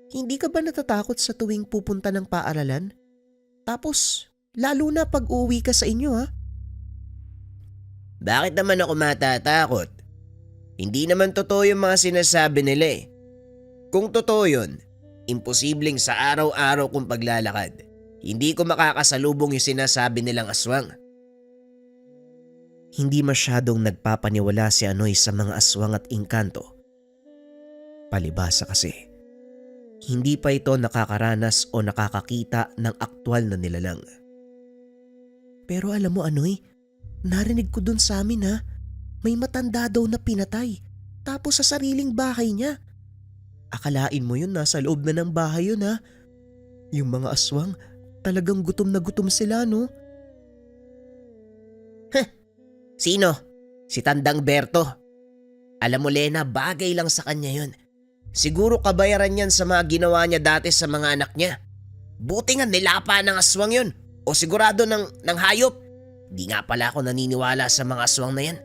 Hindi ka ba natatakot sa tuwing pupunta ng paaralan? Tapos, lalo na pag uuwi ka sa inyo, ha? Bakit naman ako matatakot? Hindi naman totoo yung mga sinasabi nila eh. Kung totoo yun, imposibleng sa araw-araw kong paglalakad, hindi ko makakasalubong yung sinasabi nilang aswang. Hindi masyadong nagpapaniwala si Anoy sa mga aswang at engkanto. Palibhasa kasi, hindi pa ito nakakaranas o nakakakita ng aktwal na nilalang. Pero alam mo Anoy, narinig ko dun sa amin ha, may matanda daw na pinatay, tapos sa sariling bahay niya. Akalain mo yun nasa loob na ng bahay yun ha. Yung mga aswang, talagang gutom na gutom sila no? Sino? Si Tandang Berto. Alam mo Lena, bagay lang sa kanya yun. Siguro kabayaran yan sa mga ginawa niya dati sa mga anak niya. Buti nga nilapa ng aswang yun. O sigurado ng hayop. Di nga pala ako naniniwala sa mga aswang na yan.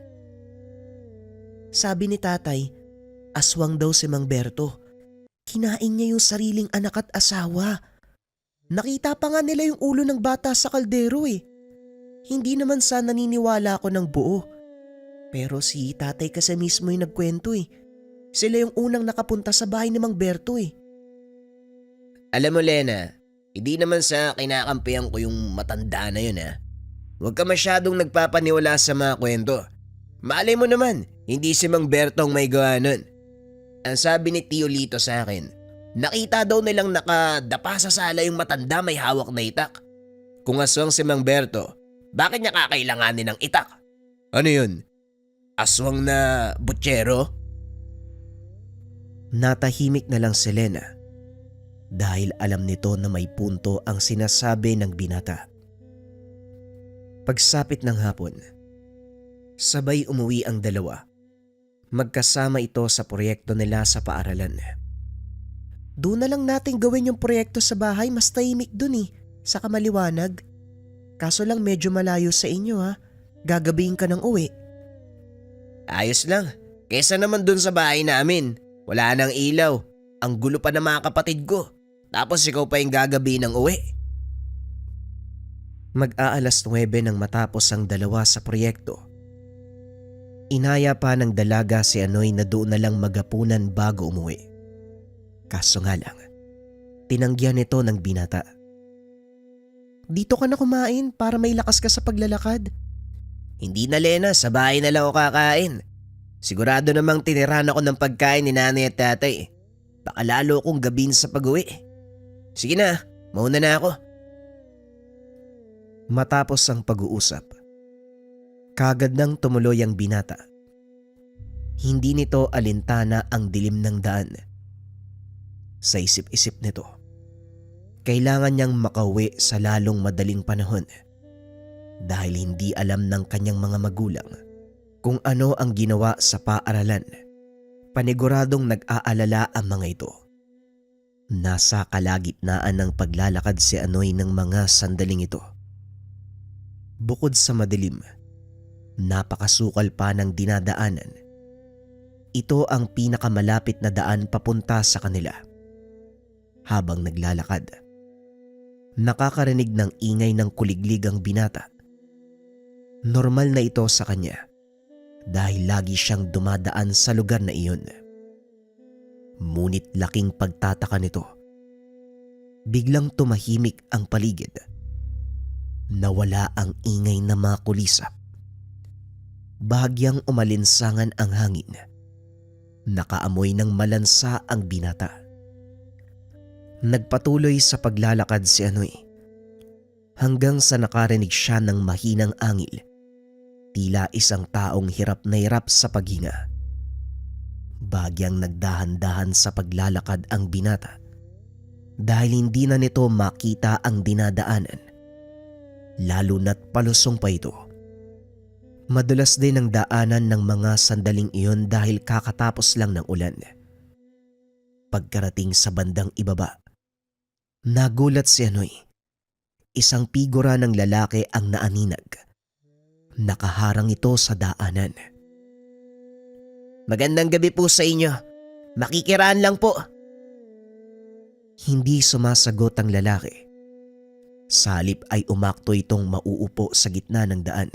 Sabi ni tatay, aswang daw si Mang Berto. Kinain niya yung sariling anak at asawa. Nakita pa nga nila yung ulo ng bata sa kaldero eh. Hindi naman sa naniniwala ako ng buo. Pero si tatay kasi mismo yung nagkwento eh. Sila yung unang nakapunta sa bahay ni Mang Berto eh. Alam mo Lena, hindi naman sa kinakampihan ko yung matanda na yun ha. Huwag ka masyadong nagpapaniwala sa mga kwento. Malay mo naman, hindi si Mang Berto ang may gawa nun. Ang sabi ni Tio Lito sa akin, nakita daw nilang nakadapa sa sala yung matanda may hawak na itak. Kung aswang si Mang Berto, bakit niya kakailanganin ng itak? Ano yun? Aswang na butchero? Natahimik na lang si Lena dahil alam nito na may punto ang sinasabi ng binata. Pagsapit ng hapon, sabay umuwi ang dalawa. Magkasama ito sa proyekto nila sa paaralan. Doon na lang natin gawin yung proyekto sa bahay, mas tahimik dun eh, saka maliwanag. Kaso lang medyo malayo sa inyo ha, gagabihin ka ng uwi. Ayos lang, kesa naman dun sa bahay namin. Wala nang ilaw, ang gulo pa ng mga kapatid ko. Tapos ikaw pa yung gagabi ng uwi. Mag-aalas 9 nang matapos ang dalawa sa proyekto. Inaya pa ng dalaga si Anoy na doon na lang magapunan bago umuwi. Kaso nga lang, tinanggihan nito ng binata. Dito ka na kumain para may lakas ka sa paglalakad. Hindi na Lena, sa bahay na lang ako kakain. Sigurado namang tiniran ako ng pagkain ni nanay at tatay. Baka lalo kong gabihin sa pag-uwi. Sige na, mauna na ako. Matapos ang pag-uusap, kagad nang tumuloy ang binata. Hindi nito alintana ang dilim ng daan. Sa isip-isip nito, kailangan niyang makauwi sa lalong madaling panahon dahil hindi alam ng kanyang mga magulang kung ano ang ginawa sa paaralan. Paniguradong nag-aalala ang mga ito. Nasa kalagitnaan ng paglalakad si Anoy ng mga sandaling ito. Bukod sa madilim, napakasukal pa ng dinadaanan. Ito ang pinakamalapit na daan papunta sa kanila. Habang naglalakad, nakakarinig ng ingay ng kuliglig ang binata. Normal na ito sa kanya dahil lagi siyang dumadaan sa lugar na iyon. Ngunit laking pagtataka nito. Biglang tumahimik ang paligid. Nawala ang ingay na mga kulisap. Bahagyang umalinsangan ang hangin. Nakaamoy ng malansa ang binata. Nagpatuloy sa paglalakad si Anoy hanggang sa nakarinig siya ng mahinang angil. Tila isang taong hirap na hirap sa paghinga. Bahagyang nagdahan-dahan sa paglalakad ang binata dahil hindi na nito makita ang dinadaanan. Lalo na't palusong pa ito. Madulas din ang daanan ng mga sandaling iyon dahil kakatapos lang ng ulan. Pagkarating sa bandang ibaba, nagulat si Anoy. Isang figura ng lalaki ang naaninag. Nakaharang ito sa daanan. Magandang gabi po sa inyo. Makikiraan lang po. Hindi sumasagot ang lalaki. Salip ay umakto itong mauupo sa gitna ng daan.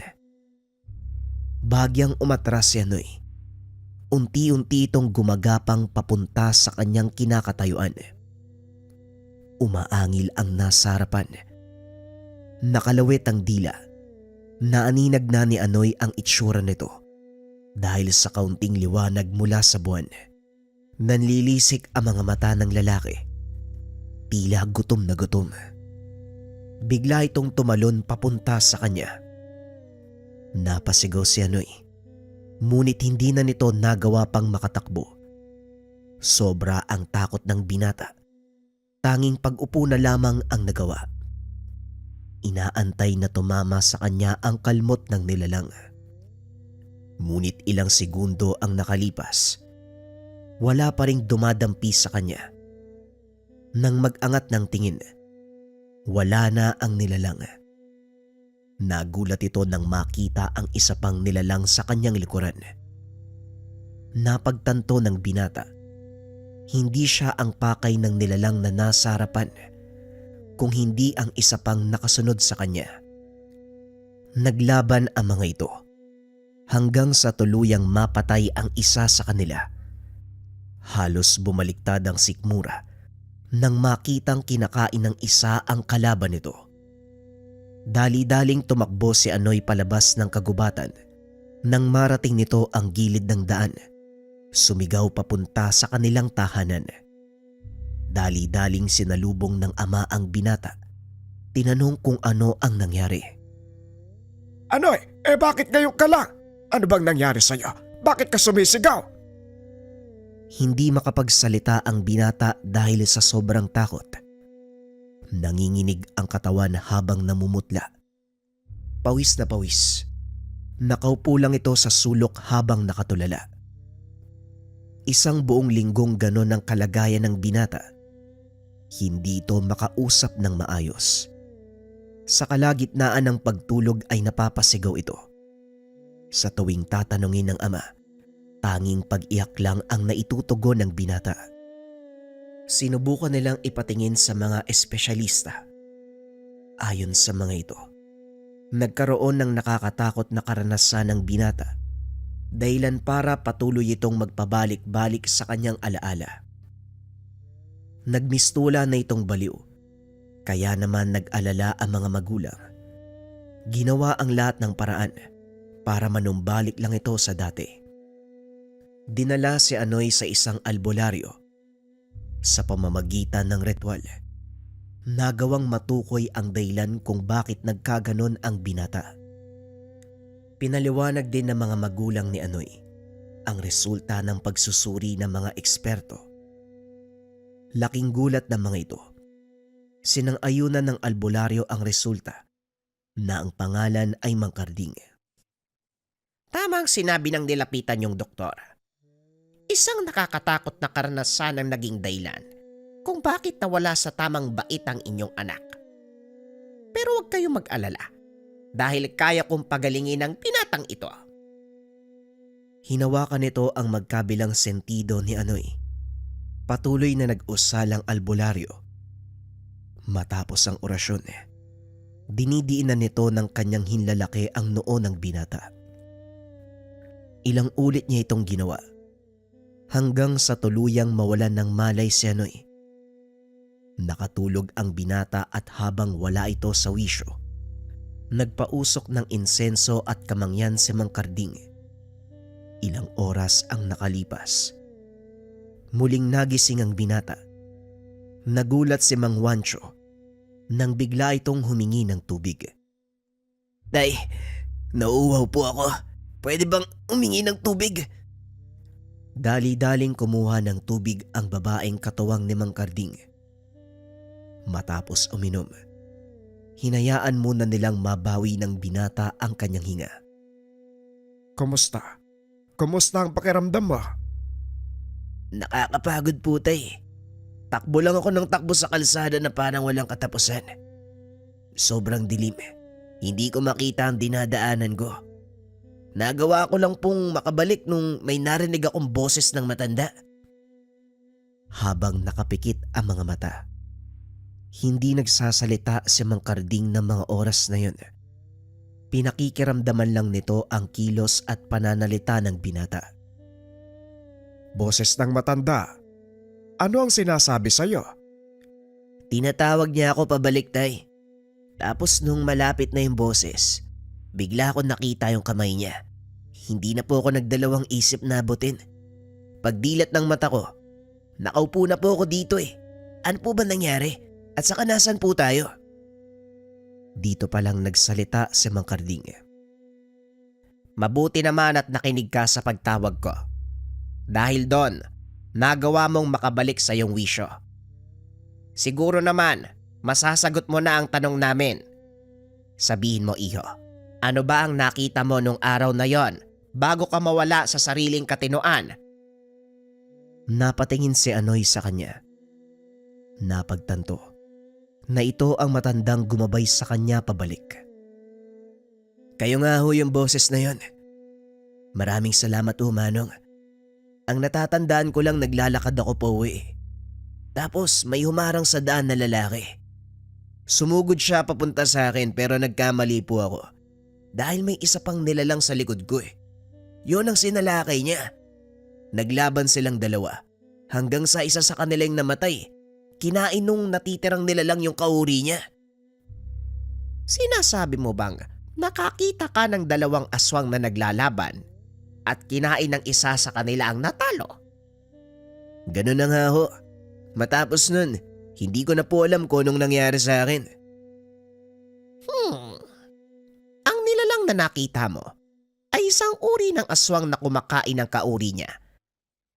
Bahagyang umatras si Anoy. Unti-unti itong gumagapang papunta sa kanyang kinakatayuan. Umaangil ang nasa harapan. Nakalawit ang dila. Naaninag na ni Anoy ang itsura nito dahil sa kaunting liwanag mula sa buwan. Nanlilisik ang mga mata ng lalaki. Tila gutom na gutom. Bigla itong tumalon papunta sa kanya. Napasigaw si Anoy. Ngunit hindi na nito nagawa pang makatakbo. Sobra ang takot ng binata. Tanging pag-upo na lamang ang nagawa. Inaantay na tumama sa kanya ang kalmot ng nilalang. Ngunit ilang segundo ang nakalipas. Wala pa ring dumadampi sa kanya. Nang mag-angat ng tingin, Wala na ang nilalang. Nagulat ito nang makita ang isa pang nilalang sa kanyang likuran. Napagtanto ng binata, hindi siya ang pakay ng nilalang na nasa harapan, kung hindi ang isa pang nakasunod sa kanya. Naglaban ang mga ito hanggang sa tuluyang mapatay ang isa sa kanila. Halos bumaliktad ang sikmura nang makitang kinakain ng isa ang kalaban nito. Dali-daling tumakbo si Anoy palabas ng kagubatan. Nang marating nito ang gilid ng daan, sumigaw papunta sa kanilang tahanan. Dali-daling sinalubong ng ama ang binata. Tinanong kung ano ang nangyari. Anoy, bakit ngayon ka lang? Ano bang nangyari sa'yo? Bakit ka sumisigaw? Hindi makapagsalita ang binata dahil sa sobrang takot. Nanginginig ang katawan habang namumutla. Pawis na pawis. Nakaupo lang ito sa sulok habang nakatulala. Isang buong linggong ganon ang kalagayan ng binata. Hindi ito makausap ng maayos. Sa kalagitnaan ng pagtulog ay napapasigaw ito. Sa tuwing tatanungin ng ama, tanging pag-iyak lang ang naitutugon ng binata. Sinubukan nilang ipatingin sa mga espesyalista. Ayon sa mga ito, nagkaroon ng nakakatakot na karanasan ng binata, dahilan para patuloy itong magpabalik-balik sa kanyang alaala. Nagmistula na itong baliw, kaya naman nag-alala ang mga magulang. Ginawa ang lahat ng paraan para manumbalik lang ito sa dati. Dinala si Anoy sa isang albularyo. Sa pamamagitan ng ritual, nagawang matukoy ang dahilan kung bakit nagkaganon ang binata. Pinaliwanag din ng mga magulang ni Anoy ang resulta ng pagsusuri ng mga eksperto. Laking gulat ng mga ito. Sinang-ayunan ng albularyo ang resulta na ang pangalan ay Mangkarding. Tamang sinabi ng nilapitan yung doktor. Isang nakakatakot na karanasan ang naging dahilan kung bakit nawala sa tamang bait ang inyong anak. Pero huwag kayong mag-alala dahil kaya kong pagalingin ang binatang ito. Hinawakan nito ang magkabilang sentido ni Anoy. Patuloy na nag-usal ang albularyo. Matapos ang orasyon, dinidiinan nito ng kanyang hinlalaki ang noo ng binata. Ilang ulit niya itong ginawa hanggang sa tuluyang mawalan ng malay si Anoy. Nakatulog ang binata at habang wala ito sa wisyo, nagpausok ng insenso at kamangyan si Mangkarding. Ilang oras ang nakalipas. Muling nagising ang binata. Nagulat si Mang Juancho nang bigla itong humingi ng tubig. Tay, nauuhaw po ako. Pwede bang humingi ng tubig? Dali-daling kumuha ng tubig ang babaeng katuwang ni Mangkarding. Matapos uminom, hinayaan muna nilang mabawi ng binata ang kanyang hinga. Kumusta? Kumusta ang pakiramdam mo? Nakakapagod po tay. Takbo lang ako ng takbo sa kalsada na parang walang katapusan. Sobrang dilim. Hindi ko makita ang dinadaanan ko. Nagawa ko lang pong makabalik nung may narinig akong boses ng matanda. Habang nakapikit ang mga mata, hindi nagsasalita si Mangkarding ng mga oras na yun. Pinakikiramdaman lang nito ang kilos at pananalita ng binata. Boses ng matanda. Ano ang sinasabi sa'yo? Tinatawag niya ako pabalik tay. Tapos nung malapit na yung boses, bigla ko nakita yung kamay niya. Hindi na po ako nagdalawang isip na abutin. Pagdilat ng mata ko, nakaupo na po ako dito eh. Ano po ba nangyari? At saka nasan po tayo? Dito pa lang nagsalita si Mangkarding. Mabuti naman at nakinig ka sa pagtawag ko. Dahil doon, nagawa mong makabalik sa iyong wisyo. Siguro naman, masasagot mo na ang tanong namin. Sabihin mo iho, ano ba ang nakita mo nung araw na yon bago ka mawala sa sariling katinoan? Napatingin si Anoy sa kanya. Napagtanto. na ito ang matandang gumabay sa kanya pabalik. Kayo nga ho yung boses na yon. Maraming salamat ho, Manong. Ang natatandaan ko lang naglalakad ako pa uwi. Tapos may humarang sa daan na lalaki. Sumugod siya papunta sa akin pero nagkamali po ako. Dahil may isa pang nilalang sa likod ko eh. Yun ang sinalakay niya. Naglaban silang dalawa. Hanggang sa isa sa kanilang namatay. Kinain nung natitirang nilalang yung kauri niya. Sinasabi mo bang nakakita ka ng dalawang aswang na naglalaban at kinain ng isa sa kanila ang natalo? Ganun na nga ho. Matapos nun, hindi ko na po alam kung anong nangyari sa akin. Ang nilalang na nakita mo ay isang uri ng aswang na kumakain ng kauri niya.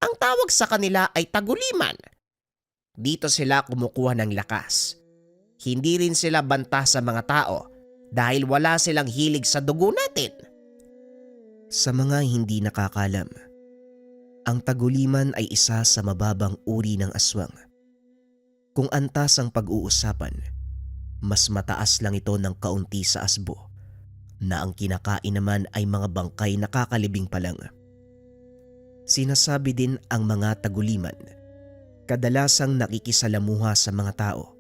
Ang tawag sa kanila ay taguliman. Dito sila kumukuha ng lakas. Hindi rin sila banta sa mga tao dahil wala silang hilig sa dugo natin. Sa mga hindi nakakalam, ang taguliman ay isa sa mababang uri ng aswang. Kung antas ang pag-uusapan, mas mataas lang ito ng kaunti sa asbo, na ang kinakain naman ay mga bangkay na kakalibing pa lang. Sinasabi din ang mga taguliman, kadalasang nakikisalamuha sa mga tao.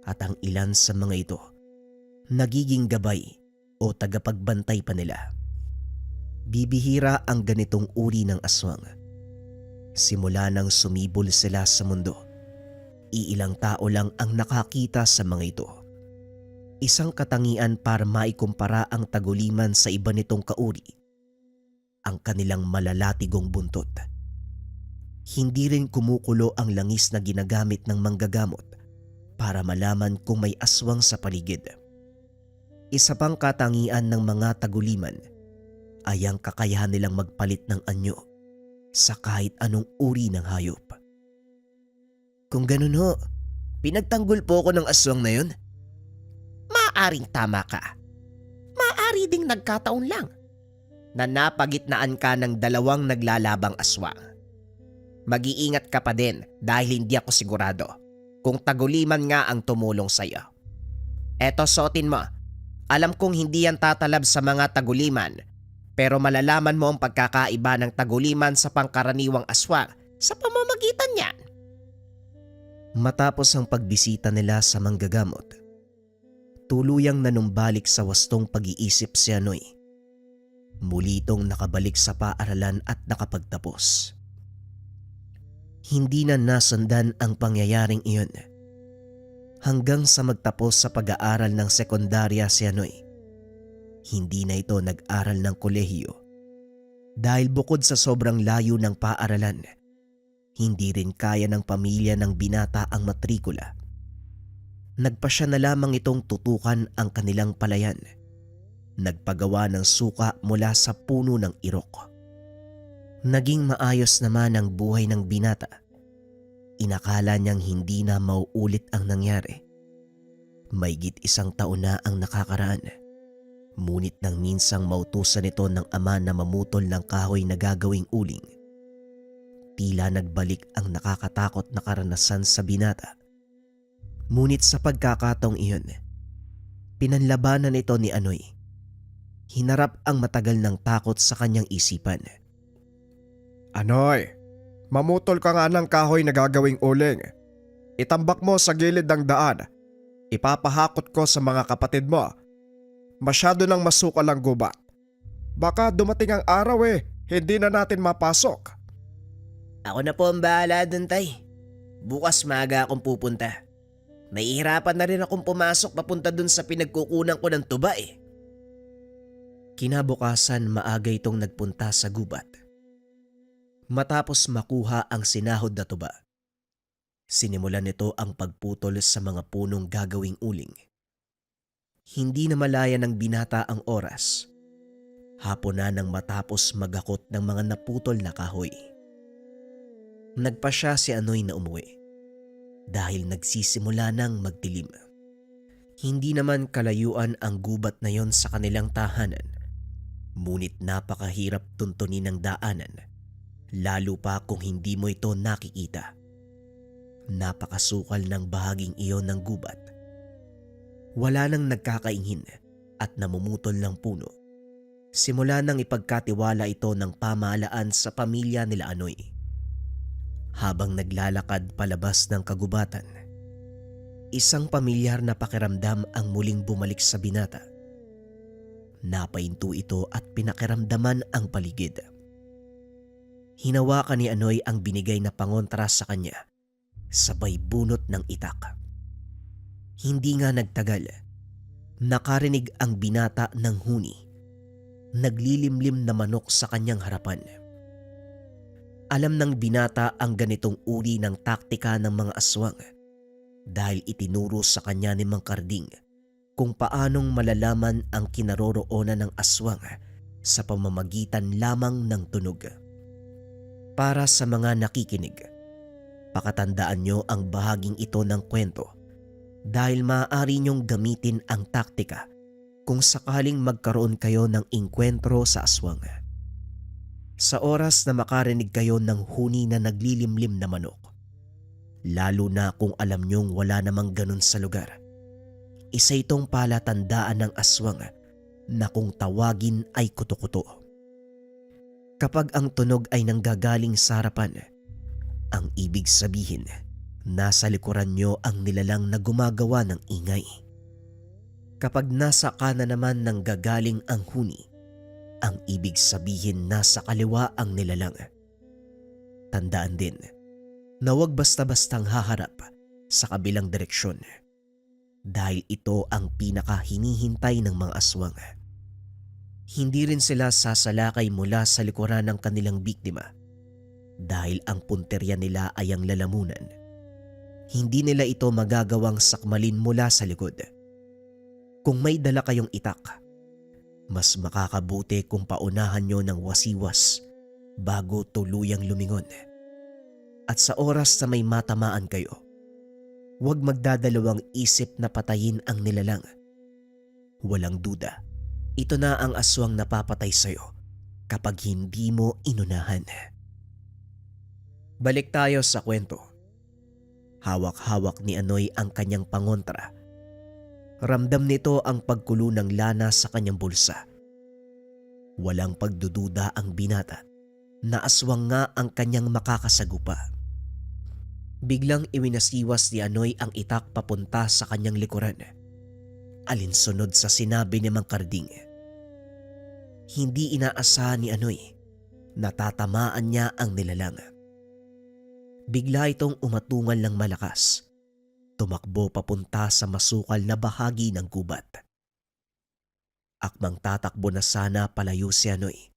At ang ilan sa mga ito, nagiging gabay o tagapagbantay pa nila. Bibihira ang ganitong uri ng aswang. Simula nang sumibol sila sa mundo, iilang tao lang ang nakakita sa mga ito. Isang katangian para maikumpara ang taguliman sa iba nitong kauri, ang kanilang malalatigong buntot. Hindi rin kumukulo ang langis na ginagamit ng manggagamot para malaman kung may aswang sa paligid. Isa pang katangian ng mga taguliman ay ang kakayahan nilang magpalit ng anyo sa kahit anong uri ng hayop. Kung ganun ho, pinagtanggol po ako ng aswang na yun. Maaring tama ka. Maari ding nagkataon lang na napagitnaan ka ng dalawang naglalabang aswang. Mag-iingat ka pa din dahil hindi ako sigurado kung taguliman nga ang tumulong sa'yo. Eto, suotin mo. Alam kong hindi yan tatalab sa mga taguliman, pero malalaman mo ang pagkakaiba ng taguliman sa pangkaraniwang aswang sa pamamagitan niyan. Matapos ang pagbisita nila sa manggagamot, tuluyang nanumbalik sa wastong pag-iisip si Anoy. Muli itong nakabalik sa paaralan at nakapagtapos. Hindi na nasundan ang pangyayaring iyon. Hanggang sa magtapos sa pag-aaral ng sekundarya si Anoy, hindi na ito nag-aral ng kolehiyo dahil bukod sa sobrang layo ng paaralan, hindi rin kaya ng pamilya ng binata ang matrikula. Nagpasya na lamang itong tutukan ang kanilang palayan. Nagpagawa ng suka mula sa puno ng irok. Naging maayos naman ang buhay ng binata. Inakala niyang hindi na mauulit ang nangyari. Maigit 1 taon na ang nakakaraan. Ngunit nang minsang mautusan ito ng ama na mamutol ng kahoy na gagawing uling, tila nagbalik ang nakakatakot na karanasan sa binata. Ngunit sa pagkakataong iyon, pinanlabanan ito ni Anoy. Hinarap ang matagal ng takot sa kanyang isipan. Anoy, mamutol ka nga ng kahoy na gagawing uling. Itambak mo sa gilid ng daan. Ipapahakot ko sa mga kapatid mo. Masyado nang masukal ang gubat. Baka dumating ang araw hindi na natin mapasok. Ako na po ang bahala dun, tay. Bukas maaga akong pupunta. Nahihirapan na rin akong pumasok papunta dun sa pinagkukunan ko ng tuba eh. Kinabukasan maaga itong nagpunta sa gubat. Matapos makuha ang sinahod na tuba, sinimulan nito ang pagputol sa mga punong gagawing uling. Hindi na malaya ng binata ang oras. Hapon na nang matapos maghakot ng mga naputol na kahoy. Nagpasya si Anoy na umuwi dahil nagsisimula nang magdilim. Hindi naman kalayuan ang gubat na yon sa kanilang tahanan. Ngunit napakahirap tuntunin ng daanan, lalo pa kung hindi mo ito nakikita. Napakasukal ng bahaging iyon ng gubat. Wala nang nagkakaingin at namumutol ng puno. Simula nang ipagkatiwala ito ng pamahalaan sa pamilya nila Anoy. Habang naglalakad palabas ng kagubatan, isang pamilyar na pakiramdam ang muling bumalik sa binata. Napahinto ito at pinakiramdaman ang paligid. Hinawakan ni Anoy ang binigay na pangontra sa kanya, sabay bunot ng itak. Hindi nga nagtagal, nakarinig ang binata ng huni. Naglilimlim na manok sa kanyang harapan. Alam ng binata ang ganitong uri ng taktika ng mga aswang dahil itinuro sa kanya ni Mang Karding kung paanong malalaman ang kinaroroonan ng aswang sa pamamagitan lamang ng tunog. Para sa mga nakikinig, pakatandaan nyo ang bahaging ito ng kwento dahil maaari nyong gamitin ang taktika kung sakaling magkaroon kayo ng inkwentro sa aswang. Sa oras na makarinig kayo ng huni na naglilimlim na manok, lalo na kung alam nyong wala namang ganun sa lugar, isa itong palatandaan ng aswang na kung tawagin ay kuto-kuto. Kapag ang tunog ay nanggagaling sa harapan, ang ibig sabihin, nasa likuran nyo ang nilalang na gumagawa ng ingay. Kapag nasa kanan naman nang gagaling ang huni, ang ibig sabihin nasa kaliwa ang nilalang. Tandaan din na huwag basta-bastang haharap sa kabilang direksyon dahil ito ang pinakahinihintay ng mga aswang. Hindi rin sila sasalakay mula sa likuran ng kanilang biktima dahil ang punterya nila ay ang lalamunan. Hindi nila ito magagawang sakmalin mula sa likod. Kung may dala kayong itak, mas makakabuti kung paunahan nyo ng wasiwas bago tuluyang lumingon. At sa oras na may matamaan kayo, huwag magdadalawang isip na patayin ang nilalang. Walang duda, ito na ang aswang napapatay sa'yo kapag hindi mo inunahan. Balik tayo sa kwento. Hawak-hawak ni Anoy ang kanyang pangontra. Ramdam nito ang pagkulo ng lana sa kanyang bulsa. Walang pagdududa ang binata na aswang nga ang kanyang makakasagupa. Biglang iwinasiwas ni Anoy ang itak papunta sa kanyang likuran. Alinsunod sa sinabi ni Mang Karding. Hindi inaasahan ni Anoy na tatamaan niya ang nilalang. Bigla itong umatungal ng malakas. Tumakbo papunta sa masukal na bahagi ng gubat. Akmang tatakbo na sana palayo si Anoy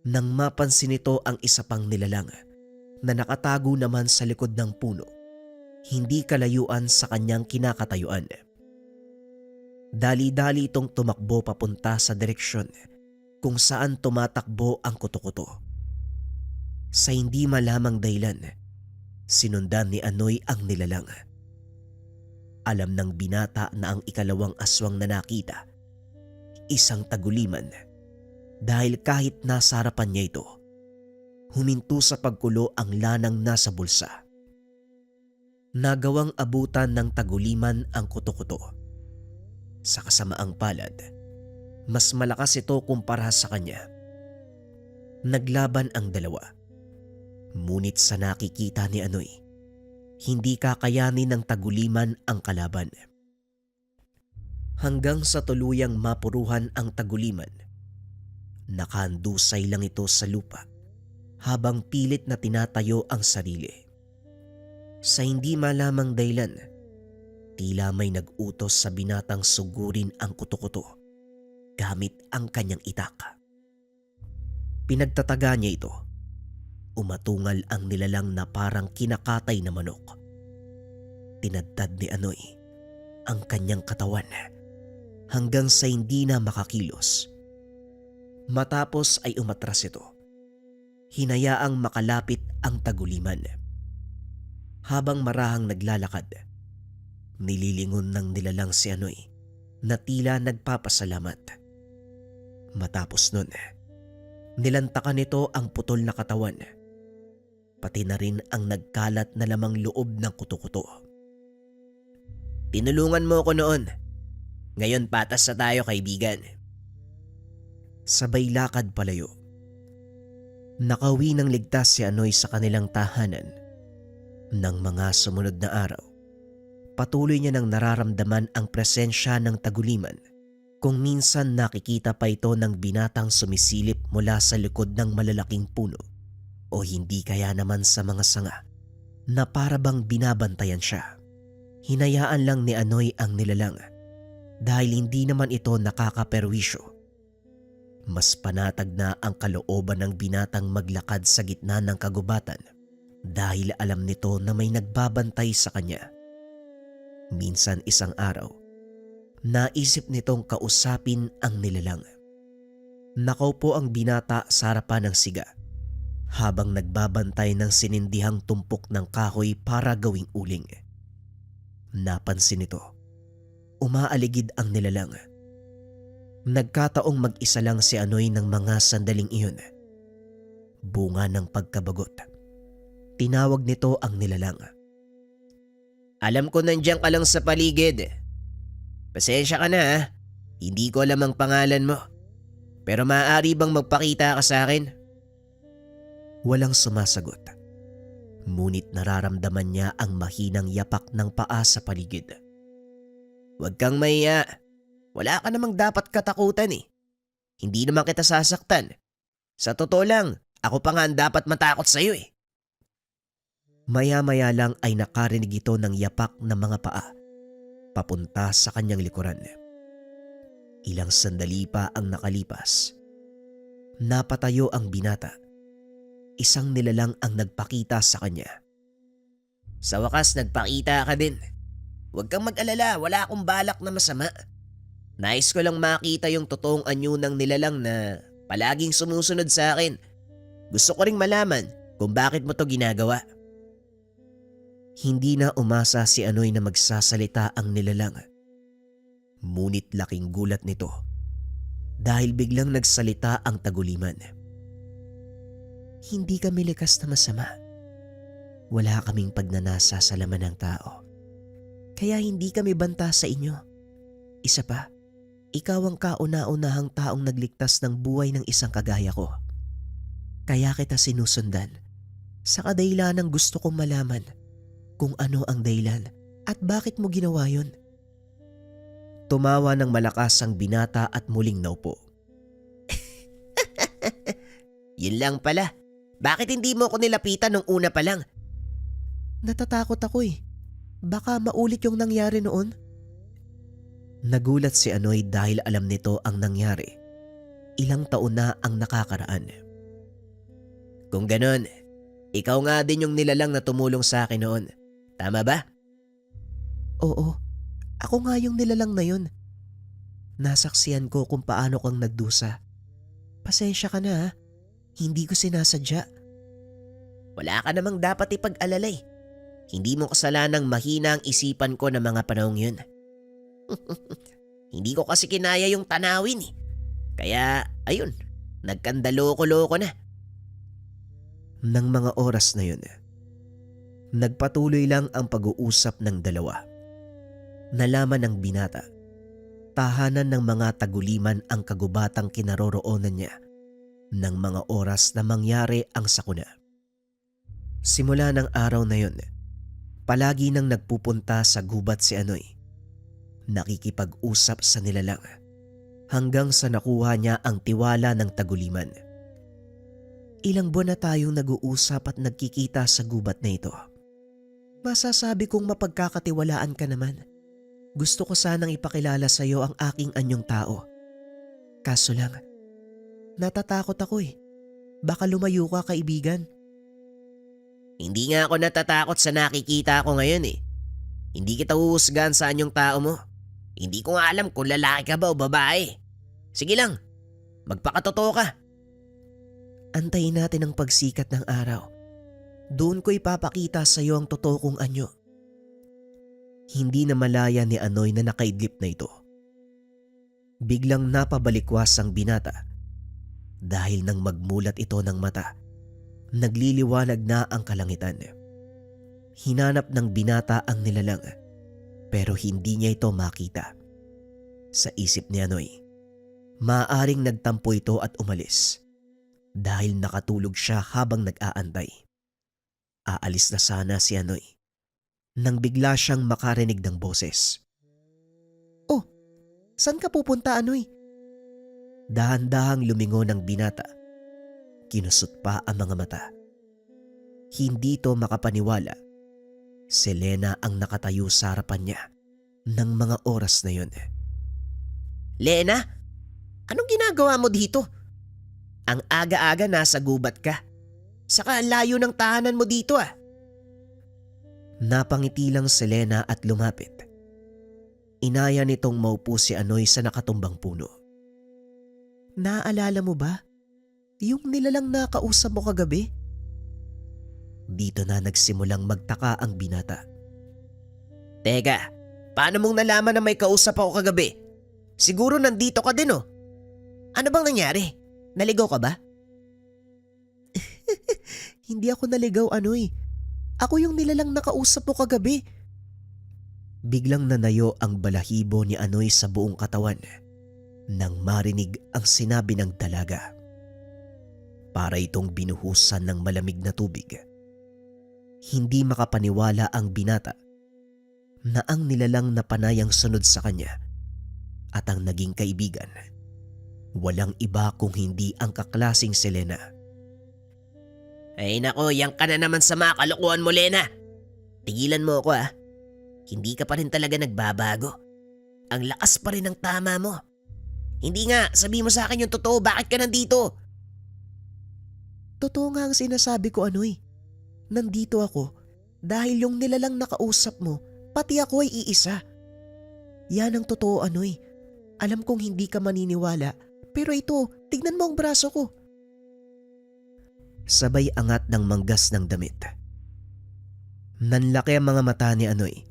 nang mapansin nito ang isa pang nilalang na nakatago naman sa likod ng puno, hindi kalayuan sa kanyang kinakatayuan. Dali-dali itong tumakbo papunta sa direksyon kung saan tumatakbo ang kuto-kuto. Sa hindi malamang dahilan, sinundan ni Anoy ang nilalang. Alam ng binata na ang ikalawang aswang na nakita, isang taguliman, dahil kahit nasa harapan niya ito, huminto sa pagkulo ang lanang nasa bulsa. Nagawang abutan ng taguliman ang kuto-kuto. Sa kasamaang palad, mas malakas ito kumpara sa kanya. Naglaban ang dalawa. Ngunit sa nakikita ni Anoy, hindi kakayanin ng taguliman ang kalaban. Hanggang sa tuluyang mapuruhan ang taguliman, nakahandusay lang ito sa lupa habang pilit na tinatayo ang sarili. Sa hindi malamang dahilan, tila may nag-utos sa binatang sugurin ang kuto-kuto gamit ang kanyang itak. Pinagtataga niya ito. Umatungal ang nilalang na parang kinakatay na manok. Tinadtad ni Anoy ang kanyang katawan hanggang sa hindi na makakilos. Matapos ay umatras ito. Hinayaang makalapit ang taguliman. Habang marahang naglalakad, nililingon ng nilalang si Anoy na tila nagpapasalamat. Matapos nun, nilantakan nito ang putol na katawan. pati na rin ang nagkalat na lamang loob ng kuto-kuto. Tinulungan mo ko noon. Ngayon patas na tayo, kaibigan. Sabay lakad palayo. Nakauwi ng ligtas si Anoy sa kanilang tahanan. Nang mga sumunod na araw, patuloy niya nang nararamdaman ang presensya ng taguliman. Kung minsan nakikita pa ito ng binatang sumisilip mula sa likod ng malalaking puno o hindi kaya naman sa mga sanga na para bang binabantayan siya. Hinayaan lang ni Anoy ang nilalang dahil hindi naman ito nakakaperwisyo. Mas panatag na ang kalooban ng binatang maglakad sa gitna ng kagubatan dahil alam nito na may nagbabantay sa kanya. Minsan isang araw, naisip nitong kausapin ang nilalang. Nakaupo ang binata sa harapan ng siga habang nagbabantay ng sinindihang tumpok ng kahoy para gawing uling. Napansin nito, umaaligid ang nilalang. Nagkataong mag-isa lang si Anoy ng mga sandaling iyon. Bunga ng pagkabagot. Tinawag nito ang nilalang. Alam ko nandiyan ka lang sa paligid. Pasensya ka na ha. Hindi ko alam ang pangalan mo. Pero maaari bang magpakita ka sa akin? Walang sumasagot. Ngunit nararamdaman niya ang mahinang yapak ng paa sa paligid. Huwag kang mahiya. Wala ka namang dapat katakutan eh. Hindi naman kita sasaktan. Sa totoo lang, ako pa nga ang dapat matakot sa'yo eh. Maya-maya lang ay nakarinig ito ng yapak ng mga paa papunta sa kanyang likuran. Ilang sandali pa ang nakalipas. Napatayo ang binata. Isang nilalang ang nagpakita sa kanya. Sa wakas nagpakita ka din. Huwag kang mag-alala, wala akong balak na masama. Nais ko lang makita yung totoong anyo ng nilalang na palaging sumusunod sa akin. Gusto ko ring malaman kung bakit mo to ginagawa. Hindi na umasa si Anoy na magsasalita ang nilalang. Ngunit laking gulat nito dahil biglang nagsalita ang taguliman. Hindi kami likas na masama. Wala kaming pagnanasa sa laman ng tao. Kaya hindi kami banta sa inyo. Isa pa, ikaw ang kauna-unahang taong nagligtas ng buhay ng isang kagaya ko. Kaya kita sinusundan sa kadahilanang gusto kong malaman kung ano ang dahilan at bakit mo ginawa yun. Tumawa ng malakas ang binata at muling naupo. Yun lang pala. Bakit hindi mo ko nilapitan nung una pa lang? Natatakot ako eh. Baka maulit yung nangyari noon. Nagulat si Anoy dahil alam nito ang nangyari. Ilang taon na ang nakakaraan. Kung ganon, ikaw nga din yung nilalang na tumulong sa akin noon. Tama ba? Oo, ako nga yung nilalang na yun. Nasaksihan ko kung paano kang nagdusa. Pasensya ka na ha. Hindi ko sinasadya. Wala ka namang dapat ipag-alalay. Hindi mo kasalanang mahina ang isipan ko ng mga panahong yun. Hindi ko kasi kinaya yung tanawin eh. Kaya ayun, nagkandaloko-loko na. Nang mga oras na yun, nagpatuloy lang ang pag-uusap ng dalawa. Nalaman ng binata, tahanan ng mga taguliman ang kagubatang kinaroroonan niya ng mga oras na mangyari ang sakuna. Simula ng araw na yun, palagi nang nagpupunta sa gubat si Anoy. Nakikipag-usap sa nilalang hanggang sa nakuha niya ang tiwala ng taguliman. Ilang buwan na tayong nag-uusap at nagkikita sa gubat na ito. Masasabi kong mapagkakatiwalaan ka naman. Gusto ko sanang ipakilala sa iyo ang aking anyong tao. Kaso lang, natatakot ako eh. Baka lumayo ka, kaibigan. Hindi nga ako natatakot sa nakikita ko ngayon eh. Hindi kita huhusgahan sa anyong tao mo. Hindi ko nga alam kung lalaki ka ba o babae. Sige lang, magpakatotoo ka. Antayin natin ang pagsikat ng araw. Doon ko ipapakita sa iyo ang totoo kong anyo. Hindi na malaya ni Anoy na nakaidlip na ito. Biglang napabalikwas ang binata dahil nang magmulat ito ng mata Nagliliwanag na ang kalangitan. Hinanap ng binata ang nilalang pero hindi niya ito makita. Sa isip ni Anoy, maaaring nagtampo ito at umalis dahil nakatulog siya habang nag-aantay. Aalis na sana si Anoy nang bigla siyang makarinig ng boses. "Oh, saan ka pupunta, Anoy?" Dahan-dahang lumingon ang binata. Kinusot pa ang mga mata. Hindi ito makapaniwala. Si Lena ang nakatayo sa harapan niya ng mga oras na yun. Lena, anong ginagawa mo dito? Ang aga-aga nasa gubat ka. Saka ang layo ng tahanan mo dito ah. Napangiti lang si Lena at lumapit. Inaya nitong maupo si Anoy sa nakatumbang puno. "Naaalala mo ba? Yung nilalang nakausap mo kagabi?" Dito na nagsimulang magtaka ang binata. Teka, paano mong nalaman na may kausap ako kagabi? Siguro nandito ka din oh. Ano bang nangyari? Naligaw ka ba? "Hindi ako naligaw, Anoy. Ako yung nilalang nakausap mo kagabi." Biglang nanayo ang balahibo ni Anoy sa buong katawan nang marinig ang sinabi ng dalaga. Para itong binuhusan ng malamig na tubig. Hindi makapaniwala ang binata na ang nilalang na panayang sunod sa kanya at ang naging kaibigan, walang iba kung hindi ang kaklasing si Lena. Ay nako, yan ka na naman sa mga kalokohan mo, Lena. Tigilan mo ako ah. Hindi ka pa rin talaga nagbabago. Ang lakas pa rin ng tama mo. Hindi nga, sabi mo sa akin yung totoo, bakit ka nandito? Totoo nga ang sinasabi ko, Anoy. Nandito ako dahil yung nilalang nakausap mo, pati ako ay iisa. Yan ang totoo, Anoy. Alam kong hindi ka maniniwala, pero ito, tignan mo ang braso ko. Sabay angat ng manggas ng damit. Nanlaki ang mga mata ni Anoy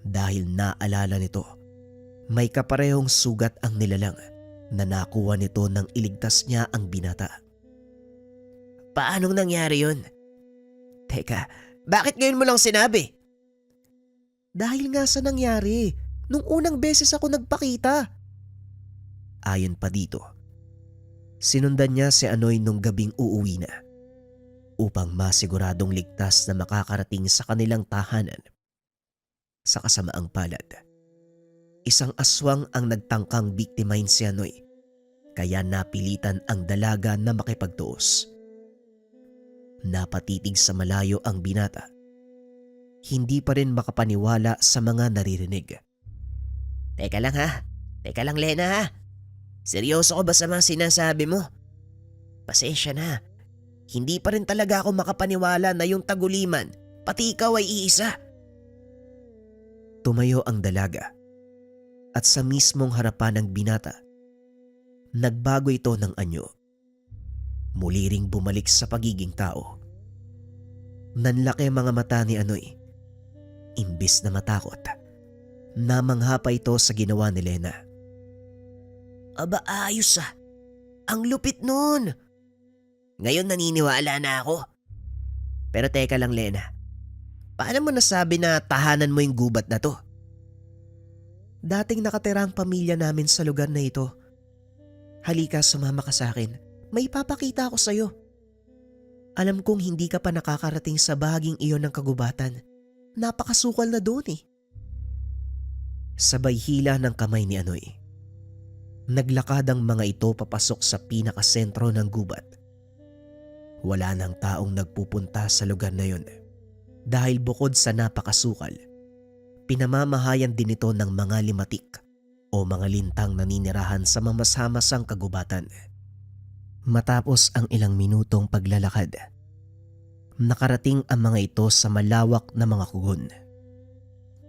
dahil naalala nito may kaparehong sugat ang nilalang na nakuha nito nang iligtas niya ang binata. Paanong nangyari yun? Teka, bakit ngayon mo lang sinabi? Dahil nga sa nangyari, nung unang beses ako nagpakita. Ayon pa dito, sinundan niya si Anoy nung gabing uuwi na upang masiguradong ligtas na makakarating sa kanilang tahanan. Sa kasamaang palad, isang aswang ang nagtangkang biktimahin si Anoy, kaya napilitan ang dalaga na makipagtuos. Napatitig sa malayo ang binata. Hindi pa rin makapaniwala sa mga naririnig. Teka lang ha. Teka lang, Lena ha. Seryoso ko ba sa mga sinasabi mo? Pasensya na. Hindi pa rin talaga ako makapaniwala na yung taguliman, pati ikaw ay iisa. Tumayo ang dalaga at sa mismong harapan ng binata, nagbago ito ng anyo. Muli ring bumalik sa pagiging tao. Nanlaki ang mga mata ni Anoy. Imbis na matakot, namangha pa ito sa ginawa ni Lena. Aba ayos ah. Ang lupit nun. Ngayon naniniwala na ako. Pero teka lang, Lena. Paano mo nasabi na tahanan mo yung gubat na to? Dating nakatira ang pamilya namin sa lugar na ito. Halika, sumama ka sa akin. May papakita ako sa'yo. Alam kong hindi ka pa nakakarating sa bahaging iyon ng kagubatan. Napakasukal na doon eh. Sabay hila ng kamay ni Anoy. Naglakad ang mga ito papasok sa pinakasentro ng gubat. Wala nang taong nagpupunta sa lugar na yun. Dahil bukod sa napakasukal, pinamamahayan din ito ng mga limatik o mga lintang naninirahan sa mamashamasang kagubatan. Matapos ang ilang minutong paglalakad, nakarating ang mga ito sa malawak na mga kugon.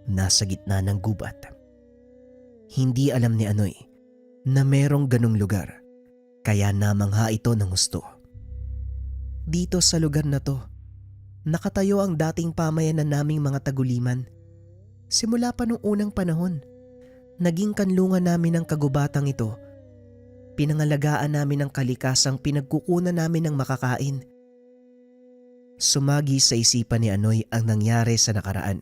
Nasa gitna ng gubat. Hindi alam ni Anoy na merong ganong lugar, kaya namangha ito ng gusto. Dito sa lugar na to, nakatayo ang dating pamayanan naming mga taguliman. Simula pa nung unang panahon, naging kanlungan namin ang kagubatang ito. Pinangalagaan namin ang kalikasang pinagkukunan namin ng makakain. Sumagi sa isipan ni Anoy ang nangyari sa nakaraan.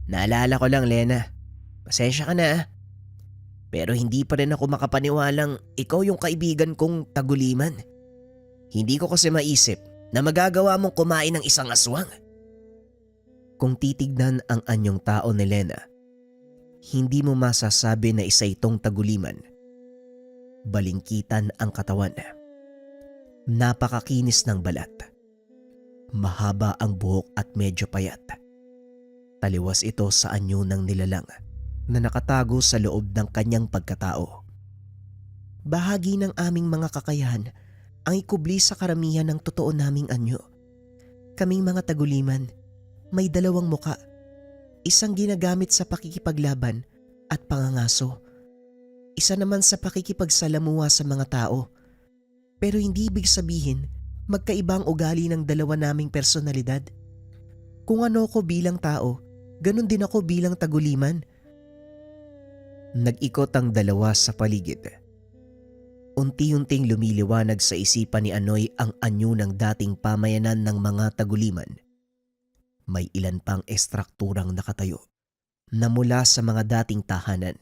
Naalala ko lang, Lena. Pasensya ka na ah. Pero hindi pa rin ako makapaniwalang ikaw yung kaibigan kong taguliman. Hindi ko kasi maisip na magagawa mong kumain ng isang aswang. Kung titignan ang anyong tao ni Lena, hindi mo masasabi na isa itong taguliman. Balingkitan ang katawan. Napakakinis ng balat. Mahaba ang buhok at medyo payat. Taliwas ito sa anyo ng nilalang na nakatago sa loob ng kanyang pagkatao. Bahagi ng aming mga kakayahan ang ikubli sa karamihan ng totoo naming anyo. Kaming mga taguliman, may dalawang muka. Isang ginagamit sa pakikipaglaban at pangangaso. Isa naman sa pakikipagsalamuha sa mga tao. Pero hindi ibig sabihin magkaibang ugali ng dalawa naming personalidad. Kung ano ko bilang tao, ganun din ako bilang taguliman. Nag-ikot ang dalawa sa paligid. Unti-unting lumiliwanag sa isipan ni Anoy ang anyo ng dating pamayanan ng mga taguliman. May ilan pang estrukturang nakatayo na mula sa mga dating tahanan.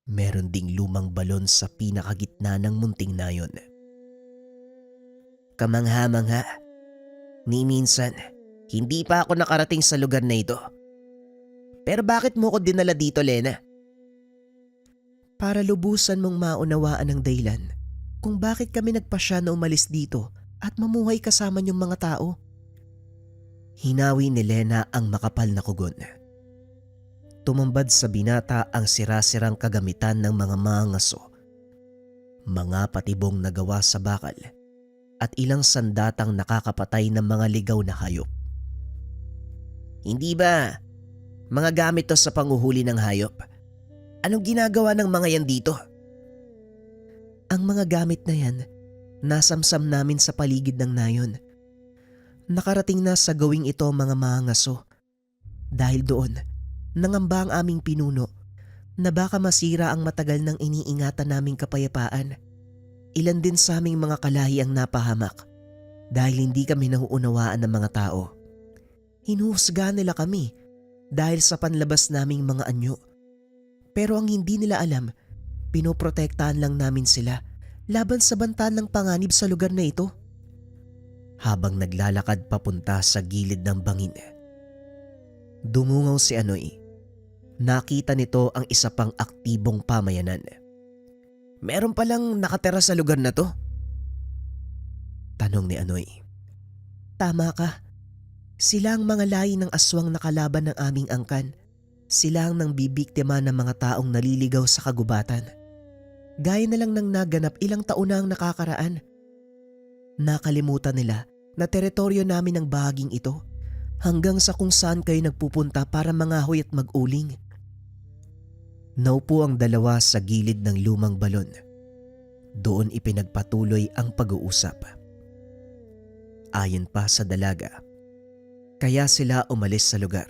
Meron ding lumang balon sa pinakagitna ng munting nayon. Kamangha-mangha, ni minsan, hindi pa ako nakarating sa lugar na ito. Pero bakit mo ko dinala dito, Lena? Para lubusan mong maunawaan ang dahilan kung bakit kami nagpasya na umalis dito at mamuhay kasama niyong mga tao. Hinawi ni Lena ang makapal na kugon. Tumambad sa binata ang sira-sirang kagamitan ng mga mangaso, mga patibong na gawa sa bakal at ilang sandatang nakakapatay ng mga ligaw na hayop. Hindi ba mga gamit to sa panguhuli ng hayop? Anong ginagawa ng mga yan dito? Ang mga gamit na yan, nasamsam namin sa paligid ng nayon. Nakarating na sa gawing ito mga mangaso. Dahil doon, nangamba ang aming pinuno na baka masira ang matagal nang iniingatan naming kapayapaan. Ilan din sa aming mga kalahi ang napahamak dahil hindi kami nauunawaan ng mga tao. Hinuhusga nila kami dahil sa panlabas naming mga anyo. Pero ang hindi nila alam, pinoprotektahan lang namin sila laban sa banta ng panganib sa lugar na ito. Habang naglalakad papunta sa gilid ng bangin, dumungaw si Anoy. Nakita nito ang isa pang aktibong pamayanan. Meron palang nakatira sa lugar na to? Tanong ni Anoy. Tama ka. Sila ang mga lahi ng aswang na kalaban ng aming angkan. Sila ang nang bibiktima ng mga taong naliligaw sa kagubatan. Gaya na lang ng naganap ilang taon na ang nakakaraan. Nakalimutan nila na teritoryo namin ang bahaging ito hanggang sa kung saan kayo nagpupunta para mangahoy at mag-uling. Naupo ang dalawa sa gilid ng lumang balon. Doon ipinagpatuloy ang pag-uusap. Ayon pa sa dalaga, kaya sila umalis sa lugar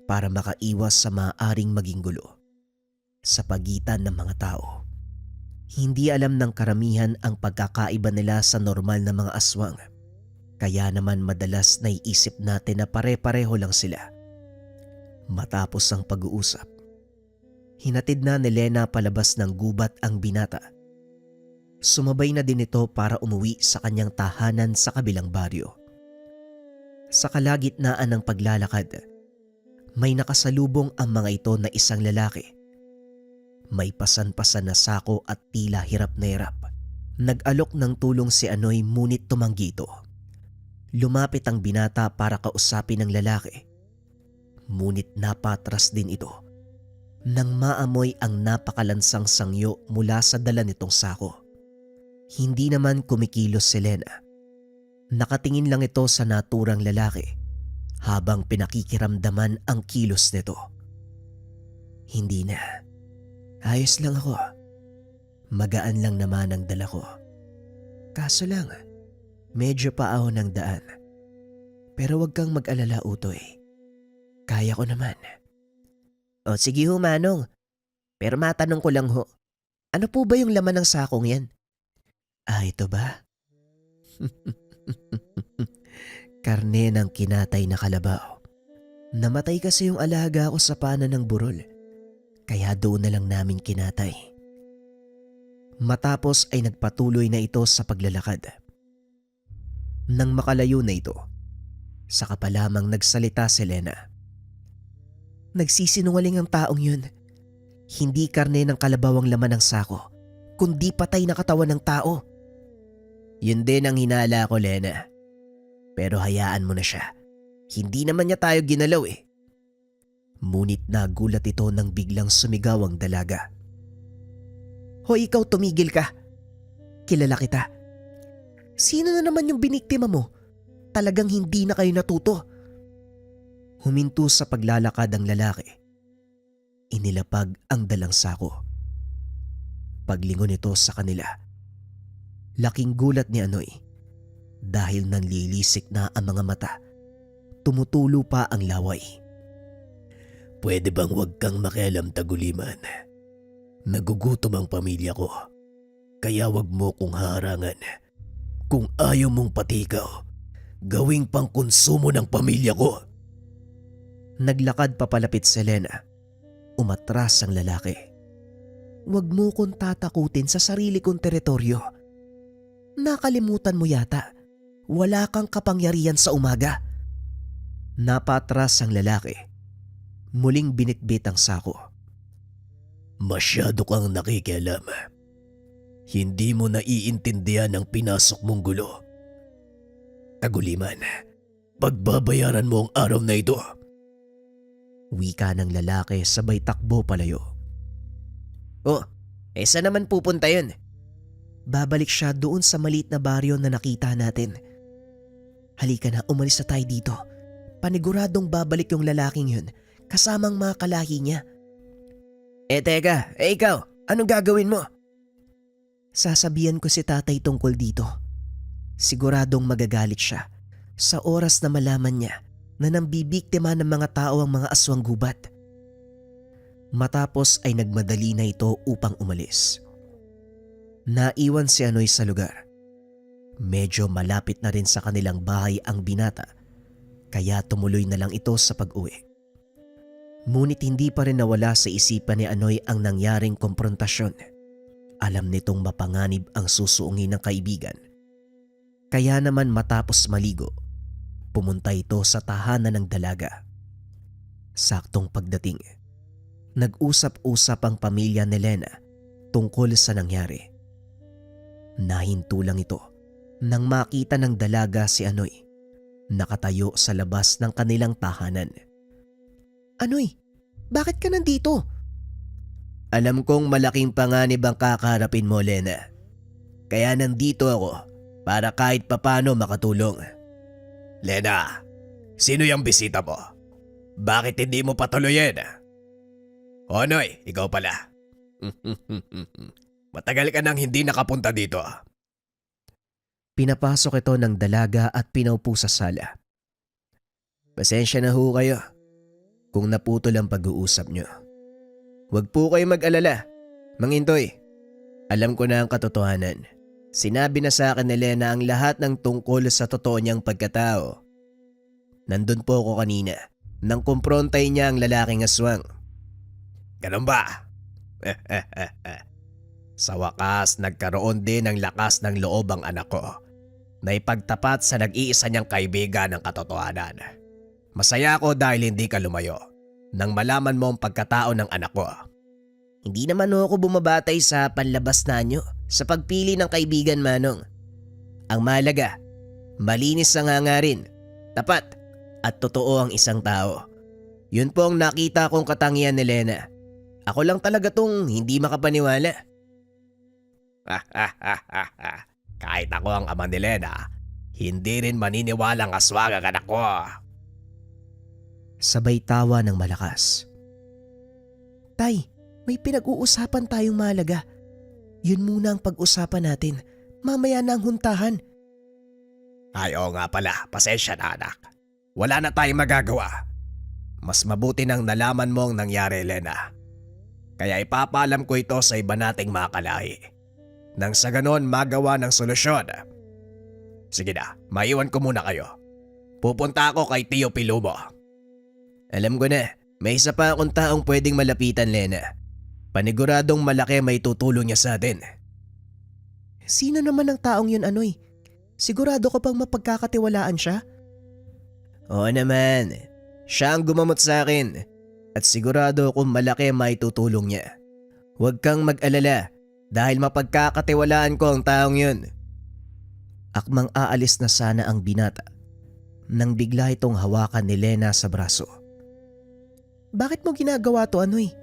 para makaiwas sa maaaring maging gulo sa pagitan ng mga tao. Hindi alam ng karamihan ang pagkakaiba nila sa normal na mga aswang. Kaya naman madalas naiisip natin na pare-pareho lang sila. Matapos ang pag-uusap, hinatid na ni Lena palabas ng gubat ang binata. Sumabay na din ito para umuwi sa kanyang tahanan sa kabilang baryo. Sa kalagitnaan ng paglalakad, may nakasalubong ang mga ito na isang lalaki. May pasan-pasan na sako at tila hirap na hirap. Nag-alok ng tulong si Anoy ngunit tumanggi ito. Lumapit ang binata para kausapin ng lalaki. Ngunit napatras din ito nang maamoy ang napakalansang sangyo mula sa dala nitong sako. Hindi naman kumikilos si Lena. Nakatingin lang ito sa naturang lalaki habang pinakikiramdaman ang kilos nito. Hindi na. Ayos lang ako. Magaan lang naman ang dala ko. Kaso lang, medyo paahon ang daan. Pero wag kang mag-alala, Utoy. Kaya ko naman. O sige ho, Manong. Pero matanong ko lang ho, ano po ba yung laman ng sakong yan? Ah, ito ba? Karne ng kinatay na kalabaw. Namatay kasi yung alaga ko sa pana ng burol. Kaya doon na lang namin kinatay. Matapos ay nagpatuloy na ito sa paglalakad. Nang makalayo na ito, saka pa lamang nagsalita si Lena. Nagsisinungaling ang taong yun. Hindi karne ng kalabaw ang laman ng sako, kundi patay na katawan ng tao. Yun din ang hinala ko, Lena. Pero hayaan mo na siya. Hindi naman niya tayo ginalaw eh. Ngunit nagulat ito nang biglang sumigaw ang dalaga. Hoy, ikaw, tumigil ka. Kilala kita. Sino na naman yung biniktima mo? Talagang hindi na kayo natuto. Huminto sa paglalakad ang lalaki. Inilapag ang dalang sako. Paglingon ito sa kanila. Laking gulat ni Anoy. Dahil nanlilisik na ang mga mata. Tumutulo pa ang laway. Pwede bang wag kang makialam, Taguliman? Nagugutom ang pamilya ko. Kaya wag mo kong harangan. Kung ayaw mong patikaw, gawing pangkonsumo ng pamilya ko. Naglakad papalapit si Lena. Umatras ang lalaki. Huwag mo kong tatakutin sa sarili kong teritoryo. Nakalimutan mo yata. Wala kang kapangyarihan sa umaga. Napatras ang lalaki. Muling binitbit ang sako. Masyado kang nakikialam. Hindi mo naiintindihan ang pinasok mong gulo. Taguliman, pagbabayaran mo ang araw na ito. Wika ng lalaki sabay takbo palayo. Oh, saan naman pupunta yun? Babalik siya doon sa maliit na baryo na nakita natin. Halika na, umalis na tayo dito. Paniguradong babalik yung lalaking yun kasamang mga kalahi niya. Teka, ikaw, anong gagawin mo? Sasabihan ko si tatay tungkol dito. Siguradong magagalit siya sa oras na malaman niya na nambibiktima ng mga tao ang mga aswang gubat. Matapos ay nagmadali na ito upang umalis. Naiwan si Anoy sa lugar. Medyo malapit na rin sa kanilang bahay ang binata, kaya tumuloy na lang ito sa pag-uwi. Ngunit hindi pa rin nawala sa isipan ni Anoy ang nangyaring komprontasyon. Alam nitong mapanganib ang susuungin ng kaibigan. Kaya naman matapos maligo, pumunta ito sa tahanan ng dalaga. Saktong pagdating, nag-usap-usap ang pamilya ni Lena tungkol sa nangyari. Nahinto lang ito nang makita ng dalaga si Anoy nakatayo sa labas ng kanilang tahanan. Anoy, bakit ka nandito? Alam kong malaking panganib ang kakaharapin mo, Lena. Kaya nandito ako para kahit papano makatulong. Lena, sino yung bisita mo? Bakit hindi mo patuloyin? Onoy, ikaw pala. Matagal ka nang hindi nakapunta dito. Pinapasok ito ng dalaga at pinaupo sa sala. Pasensya na ho kayo kung naputol ang pag-uusap nyo. Huwag po kayo mag-alala, Mang Intoy. Alam ko na ang katotohanan. Sinabi na sa akin ni Lena ang lahat ng tungkol sa totoo niyang pagkatao. Nandun po ako kanina nang kumprontay niya ang lalaking aswang. Ganun ba? Sa wakas, nagkaroon din ng lakas ng loob ang anak ko na ipagtapat sa nag-iisa niyang kaibigan ng katotohanan. Masaya ako dahil hindi ka lumayo nang malaman mo ang pagkatao ng anak ko. Hindi naman ako bumabatay sa panlabas na nyo sa pagpili ng kaibigan, Manong. Ang mahalaga, malinis ang hangarin, tapat at totoo ang isang tao. Yun po ang nakita kong katangian ni Lena. Ako lang talaga tong hindi makapaniwala. Kahit ako ang ama ni Lena, hindi rin maniniwalang aswang ang anak ko. Sabay tawa ng malakas. Tay, may pinag-uusapan tayong mahalaga. Yun muna ang pag-usapan natin. Mamaya na ang huntahan. Ay, oo nga pala, pasensya na anak. Wala na tayong magagawa. Mas mabuti nang nalaman mo ang nangyari, Lena. Kaya ipapaalam ko ito sa iba nating mga kalahi. Nang sa ganon magawa ng solusyon. Sige na, maiwan ko muna kayo. Pupunta ako kay Tio Pilumo. Alam ko na, may isa pa akong taong pwedeng malapitan, Lena. Paniguradong malaki may tutulong niya sa atin. Sino naman ang taong yun, Anoy? Sigurado ko bang mapagkakatiwalaan siya? Oo naman, siya ang gumamot sa akin at sigurado kung malaki may tutulong niya. Huwag kang mag-alala dahil mapagkakatiwalaan ko ang taong yun. Akmang aalis na sana ang binata nang bigla itong hawakan ni Lena sa braso. Bakit mo ginagawa to, Anoy?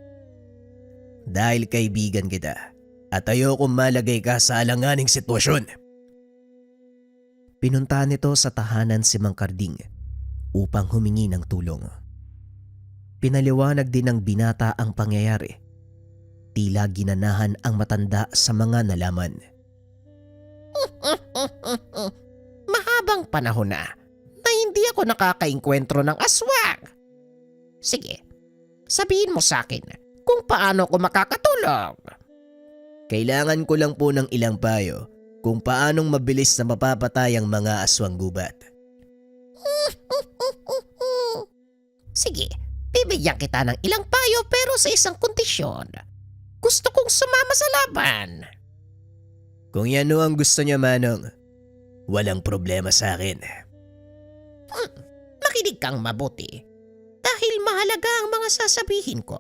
Dahil kaibigan kita at ayokong malagay ka sa alanganing sitwasyon. Pinuntahan nito sa tahanan si Mang Karding upang humingi ng tulong. Pinaliwanag din ng binata ang pangyayari. Tila ginanahan ang matanda sa mga nalaman. Mahabang panahon na hindi ako nakakaengkwentro ng aswang. Sige, sabihin mo sa akin kung paano ko makakatulong. Kailangan ko lang po ng ilang payo kung paanong mabilis na mapapatay ang mga aswang gubat. Sige, bibigyan kita ng ilang payo pero sa isang kondisyon. Gusto kong sumama sa laban. Kung yan o ang gusto niya, Manong, walang problema sa akin. Makinig kang mabuti dahil mahalaga ang mga sasabihin ko.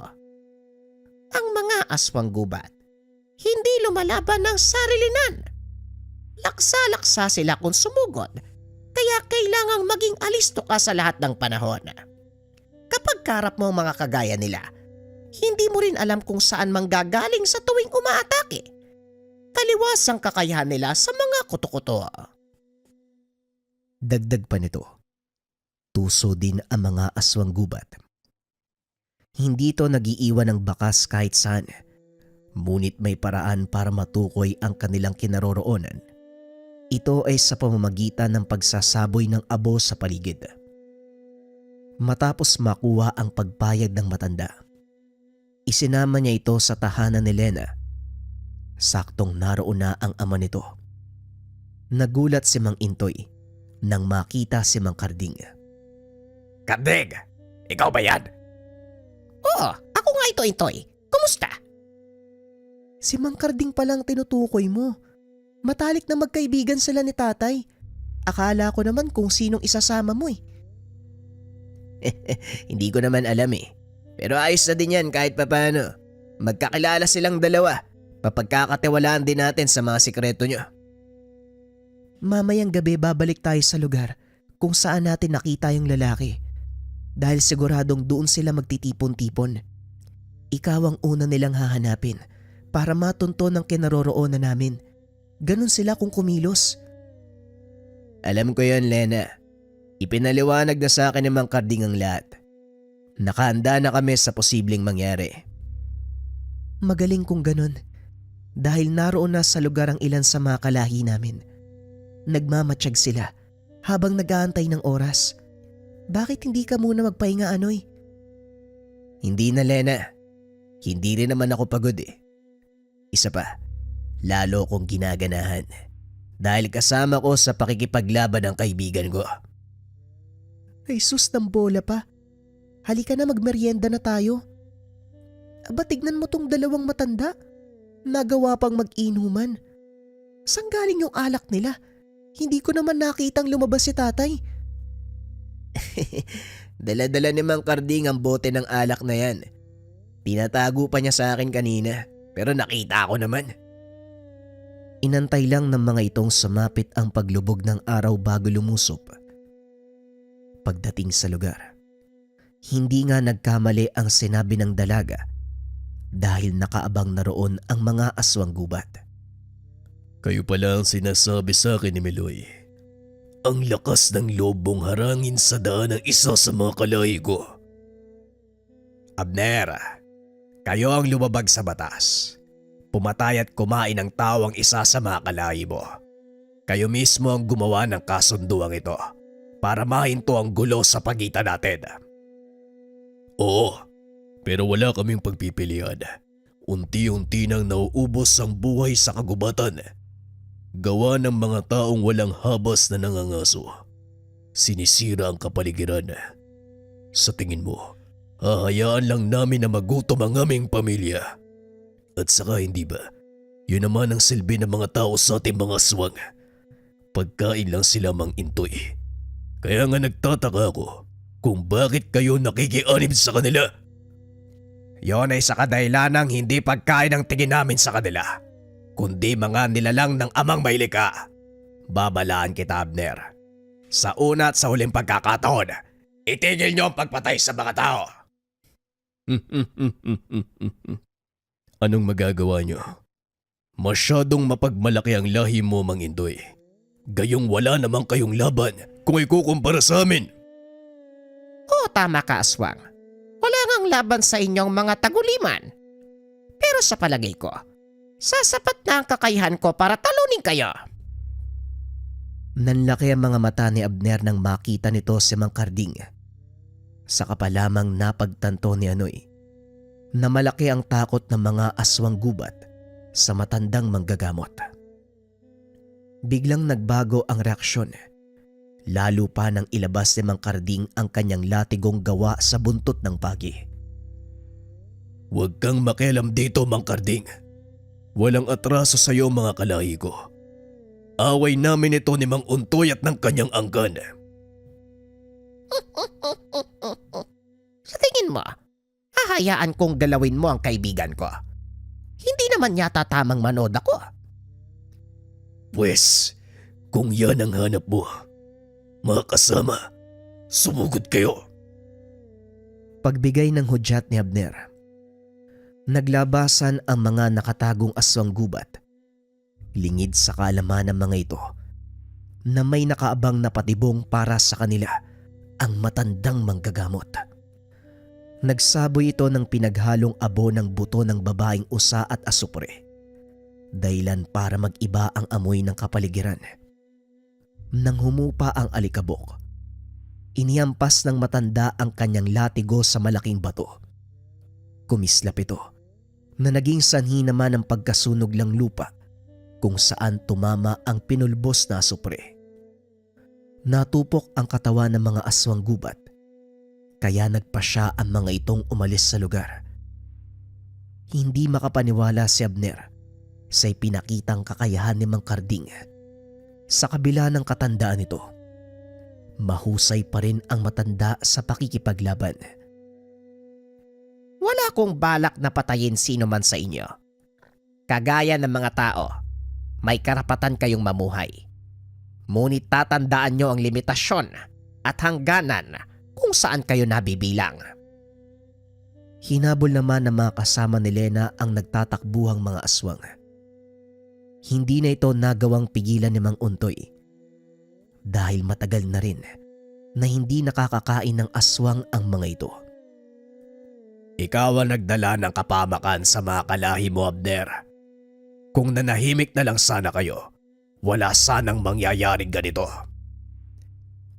Ang mga aswang gubat, hindi lumalaban ng sarilinan. Laksa-laksa sila kung sumugod, kaya kailangang maging alisto ka sa lahat ng panahon. Kapag karap mo ang mga kagaya nila, hindi mo rin alam kung saan manggagaling sa tuwing umaatake. Kaliwas ang kakayahan nila sa mga kuto-kuto. Dagdag pa nito, tuso din ang mga aswang gubat. Hindi ito nagiiwan ng bakas kahit saan, ngunit may paraan para matukoy ang kanilang kinaroroonan. Ito ay sa pamamagitan ng pagsasaboy ng abo sa paligid. Matapos makuha ang pagpayag ng matanda, isinama niya ito sa tahanan ni Lena. Saktong naroon na ang ama nito. Nagulat si Mang Intoy nang makita si Mang Karding. Karding, ikaw ba yan? Oo, ako nga ito, Intoy. Kumusta? Si Mang Karding palang tinutukoy mo. Matalik na magkaibigan sila ni tatay. Akala ko naman kung sinong isasama mo eh. Hindi ko naman alam eh. Pero ayos na din yan kahit papano. Magkakilala silang dalawa. Papagkakatiwalaan din natin sa mga sikreto nyo. Mamayang gabi babalik tayo sa lugar kung saan natin nakita yung lalaki. Dahil siguradong doon sila magtitipon-tipon. Ikaw ang una nilang hahanapin para matunto ng kinaroroonan namin. Ganon sila kung kumilos. Alam ko yon, Lena. Ipinaliwanag na sa akin ni Mang Karding ang lahat. Nakahanda na kami sa posibleng mangyari. Magaling kung ganon. Dahil naroon na sa lugar ang ilan sa mga kalahi namin. Nagmamatsyag sila habang nag-aantay ng oras. Bakit hindi ka muna magpahinga, Anoy? Hindi na, Lena. Hindi rin naman ako pagod eh. Isa pa, lalo kong ginaganahan. Dahil kasama ko sa pakikipaglaban ng kaibigan ko. Ay sus ng bola pa. Halika na, magmeryenda na tayo. Aba, tignan mo tong dalawang matanda. Nagawa pang mag-inuman. Saan galing yung alak nila? Hindi ko naman nakitang lumabas si tatay. Dala-dala ni Mang Karding ang bote ng alak na yan. Tinatago pa niya sa akin kanina, pero nakita ko naman. Inantay lang ng mga itong sumapit ang paglubog ng araw bago lumusop. Pagdating sa lugar, hindi nga nagkamali ang sinabi ng dalaga dahil nakaabang na roon ang mga aswang gubat. Kayo pala ang sinasabi sa akin ni Meloy. Ang lakas ng lobong harangin sa daan ng isa sa mga kalahi ko. Abner, kayo ang lumabag sa batas. Pumatay at kumain ng tawang isa sa mga kalahi mo. Kayo mismo ang gumawa ng kasunduang ito para mahinto ang gulo sa pagitan natin. Oo, pero wala kaming pagpipilian. Unti-unti nang nauubos ang buhay sa kagubatan. Gawa ng mga taong walang habas na nangangaso. Sinisira ang kapaligiran. Sa tingin mo, hahayaan lang namin na magutom ang aming pamilya. At saka hindi ba, yun naman ang silbi ng mga tao sa ating mga aswang. Pagkain lang sila mang intoy. Kaya nga nagtataka ako kung bakit kayo nakikianib sa kanila. Yon ay sa kadahilanang hindi pagkain ang tingin namin sa kanila, kundi mga nilalang ng amang mailika. Babalaan kita, Abner. Sa una at sa huling pagkakataon, itigil niyo ang pagpatay sa mga tao. Anong magagawa nyo? Masyadong mapagmalaki ang lahi mo, Mang Indoy. Gayong wala namang kayong laban kung ikukumpara sa amin. Oo, tama ka, aswang. Wala ngang laban sa inyong mga taguliman. Pero sa palagay ko, sasapat na ang kakayahan ko para talunin kayo. Nanlaki ang mga mata ni Abner nang makita nito si Mang Karding. Saka pa lamang napagtanto ni Anoy na malaki ang takot ng mga aswang gubat sa matandang manggagamot. Biglang nagbago ang reaksyon. Lalo pa nang ilabas ni Mang Karding ang kanyang latigong gawa sa buntot ng pagi. Huwag kang makialam dito, Mang Karding. Walang atraso sa iyo, mga kalahi ko. Away namin ito ni Mang Untoy at ng kanyang angkan. Sa tingin mo, hahayaan kong galawin mo ang kaibigan ko. Hindi naman yata tamang manood ako. Pwes, kung yan ang hanap mo, mga kasama, sumugod kayo. Pagbigay ng hudyat ni Abner, naglabasan ang mga nakatagong aswang gubat. Lingid sa kaalaman ng mga ito na may nakaabang na patibong para sa kanila, ang matandang manggagamot. Nagsaboy ito ng pinaghalong abo ng buto ng babaeng usa at asupre, dahilan para mag-iba ang amoy ng kapaligiran. Nang humupa ang alikabok, inihampas ng matanda ang kanyang latigo sa malaking bato. Kumislap ito na naging sanhi naman ng pagkasunog ng lupa kung saan tumama ang pinulbos na asupre. Natupok ang katawan ng mga aswang gubat, kaya nagpasya ang mga itong umalis sa lugar. Hindi makapaniwala si Abner sa ipinakitang kakayahan ni Mang Karding. Sa kabila ng katandaan nito, mahusay pa rin ang matanda sa pakikipaglaban. Wala akong balak na patayin sino man sa inyo. Kagaya ng mga tao, may karapatan kayong mamuhay. Ngunit tatandaan nyo ang limitasyon at hangganan kung saan kayo nabibilang. Hinabol naman ng mga kasama ni Lena ang nagtatakbuhang mga aswang. Hindi na ito nagawang pigilan ni Mang Untoy dahil matagal na rin na hindi nakakakain ng aswang ang mga ito. Ikaw ang nagdala ng kapamakan sa mga kalahi mo, Abner. Kung nanahimik na lang sana kayo, wala sanang mangyayaring ganito.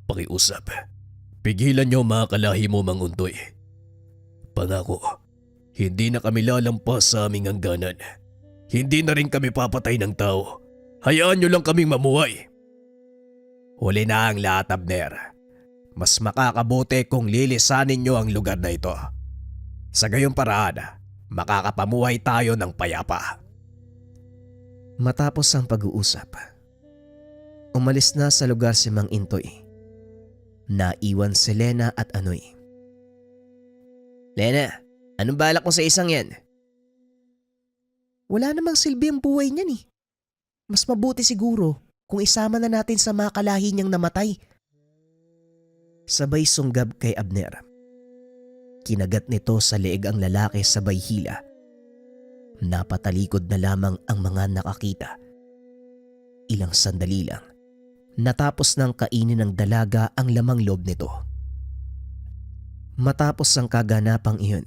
Pakiusap, pigilan niyo mga kalahi mo, Mang Untoy. Pangako, hindi na kami lalampas sa aming hangganan. Hindi na rin kami papatay ng tao. Hayaan niyo lang kaming mamuhay. Huli na ang lahat, Abner. Mas makakabuti kung lilisanin niyo ang lugar na ito. Sa gayong paraan, makakapamuhay tayo ng payapa. Matapos ang pag-uusap, umalis na sa lugar si Mang Intoy. Naiwan si Lena at Anoy. Lena, anong balak mo sa isang yan? Wala namang silbi ang buhay niyan eh. Mas mabuti siguro kung isama na natin sa mga kalahi niyang namatay. Sabay sunggab kay Abner. Kinagat nito sa leeg ang lalaki sabay hila. Napatalikod na lamang ang mga nakakita. Ilang sandali lang, natapos nang kainin ng dalaga ang lamang loob nito. Matapos ang kaganapang iyon,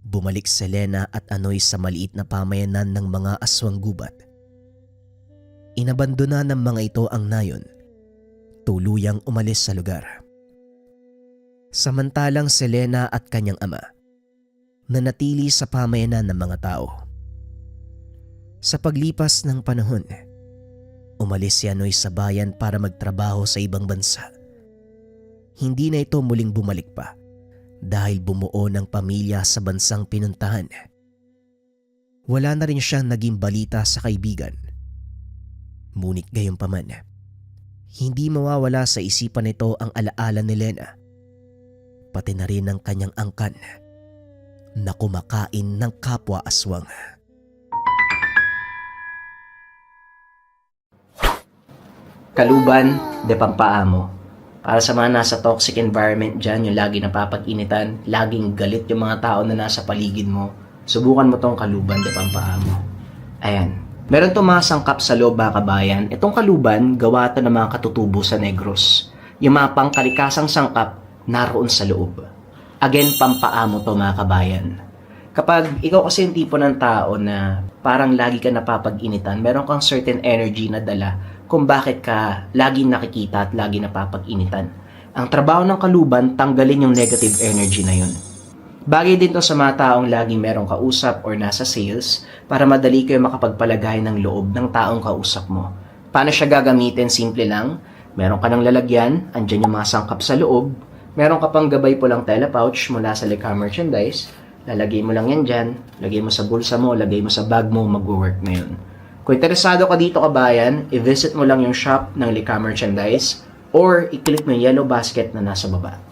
bumalik si Lena at Anoy sa maliit na pamayanan ng mga aswang gubat. Inabandona ng mga ito ang nayon, tuluyang umalis sa lugar. Samantalang si Lena at kanyang ama nanatili sa pamayanan ng mga tao. Sa paglipas ng panahon, Umalis si Anoy sa bayan para magtrabaho sa ibang bansa. Hindi na ito muling bumalik pa dahil bumuo ng pamilya sa bansang pinuntahan. Wala na rin siyang naging balita sa kaibigan. Ngunit gayunpaman, hindi mawawala sa isipan nito ang alaala ni Lena, pati na rin ang kanyang angkan na kumakain ng kapwa aswang. Kaluban de Pampaamo. Para sa mga nasa toxic environment dyan, yung lagi napapag-initan, laging galit yung mga tao na nasa paligid mo, subukan mo tong Kaluban de Pampaamo. Ayan. Meron itong mga sangkap sa loob, mga kabayan. Itong kaluban, gawa ito ng mga katutubo sa Negros. Yung mga pangkalikasang sangkap, naroon sa loob. Again, pampaamo to, mga kabayan. Kapag ikaw kasi yung tipo ng tao na parang lagi ka napapag-initan, meron kang certain energy na dala kung bakit ka laging nakikita at lagi napapag-initan. Ang trabaho ng kaluban, tanggalin yung negative energy na yun. Bagay din to sa mga taong laging merong kausap or nasa sales para madali kayo makapagpalagay ng loob ng taong kausap mo. Paano siya gagamitin? Simple lang. Meron ka ng lalagyan, andyan yung mga sangkap sa loob. Meron ka pang gabay pulang telepouch mula sa Lika Merchandise. Lalagay mo lang yan dyan, lagay mo sa bulsa mo, lagay mo sa bag mo, mag-work na yun. Kung interesado ka dito, kabayan, i-visit mo lang yung shop ng Lika Merchandise or i-click mo yung yellow basket na nasa baba.